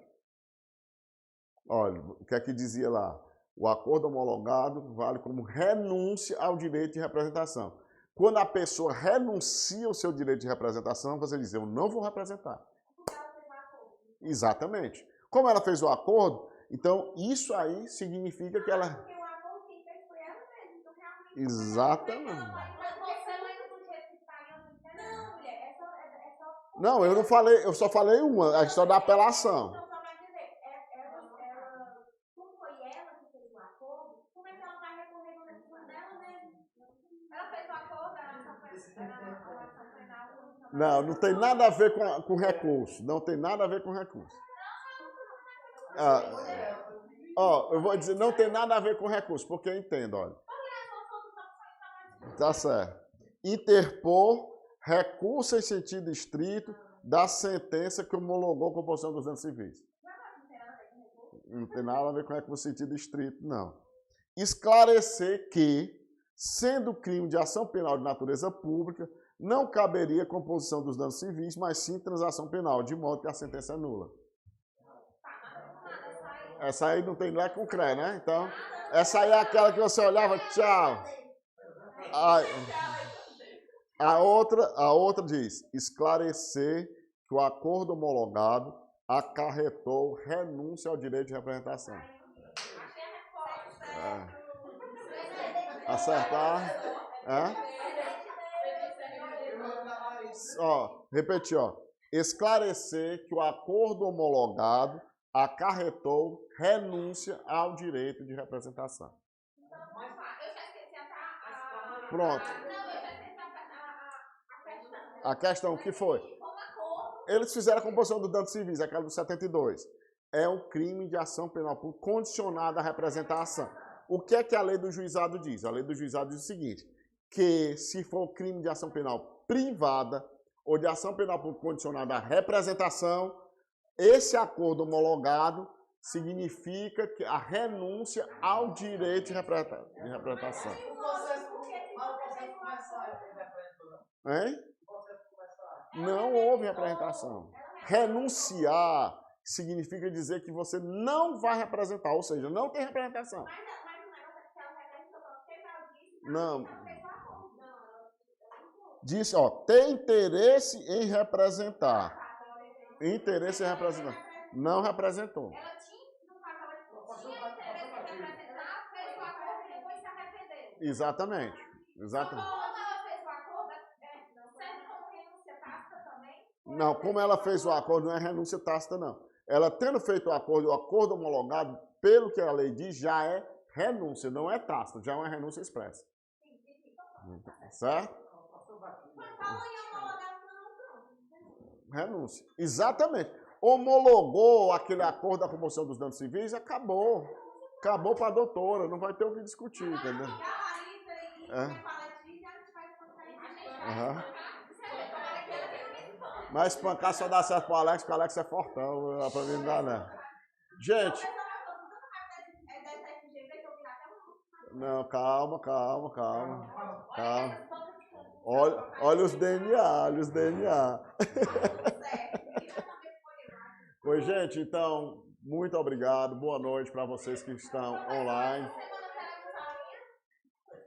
Olha, o que é que dizia lá? O acordo homologado vale como renúncia ao direito de representação. Quando a pessoa renuncia ao seu direito de representação, você diz: eu não vou representar. Exatamente. Como ela fez o acordo, então isso aí significa que ela... Porque o acordo que fez foi ela mesma, então realmente... Exatamente. Não, mulher, é só... Não, eu não falei, eu só falei uma, a história da apelação. Então, só pra dizer, como foi ela que fez o acordo, como é que ela vai recorrer na decisão dela mesmo? Ela fez o acordo, a ação penal... Não, não tem nada a ver com recurso. Não tem nada a ver com recurso. Eu vou dizer, não tem nada a ver com recurso, porque eu entendo, olha. Tá certo. Interpor recurso em sentido estrito da sentença que homologou a composição dos danos civis. Não tem nada a ver com recurso em sentido estrito, não. Esclarecer que, sendo crime de ação penal de natureza pública, não caberia composição dos danos civis, mas sim transação penal, de modo que a sentença é nula. Essa aí não tem lá com CRE, né? Então, essa aí é aquela que você olhava, tchau. A outra diz, esclarecer que o acordo homologado acarretou renúncia ao direito de representação. Acertar? Repetir, esclarecer que o acordo homologado acarretou renúncia ao direito de representação. Então, vamos lá. Eu já esqueci até Pronto. Não, eu já esqueci a questão. A questão, o que foi? Um acordo. Eles fizeram a composição dos danos civis, aquela do 72. É um crime de ação penal pública condicionada à representação. O que é que a lei do juizado diz? A lei do juizado diz o seguinte, que se for crime de ação penal privada ou de ação penal pública condicionada à representação, esse acordo homologado significa que a renúncia ao direito de representação. O processo começar, ele representou, não? Hein? O processo começar. Não houve representação. Renunciar significa dizer que você não vai representar, ou seja, não tem representação. Mas o negócio é que ela representou, porque ela disse que Não. ela fez um acordo. Disse, tem interesse em representar. Interesse em representar. Não representou. Ela tinha, no caso, ela tinha interesse em representar, fez o acordo e depois se arrependeu. Exatamente. Exatamente. Quando ela fez o acordo, serve como renúncia tácita também? Não, como ela fez o acordo, não é renúncia tácita, não. Ela tendo feito o acordo homologado, pelo que a lei diz, já é renúncia, não é tácita, já é uma renúncia expressa. Certo? Renúncia. Exatamente. Homologou aquele acordo da composição dos danos civis, acabou. Acabou para a doutora, não vai ter o que discutir, entendeu? Uhum. Mas espancar só dá certo pro Alex, porque o Alex é fortão, pra mim não dá não. Gente. Não, calma. Olha os DNA. Pois, gente, então, muito obrigado. Boa noite para vocês que estão online.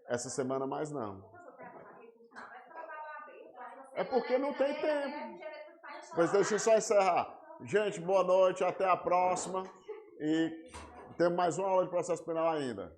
Essa semana mais não. É porque não tem tempo. Pois deixa eu só encerrar. Gente, boa noite, até a próxima. E temos mais uma aula de processo penal ainda.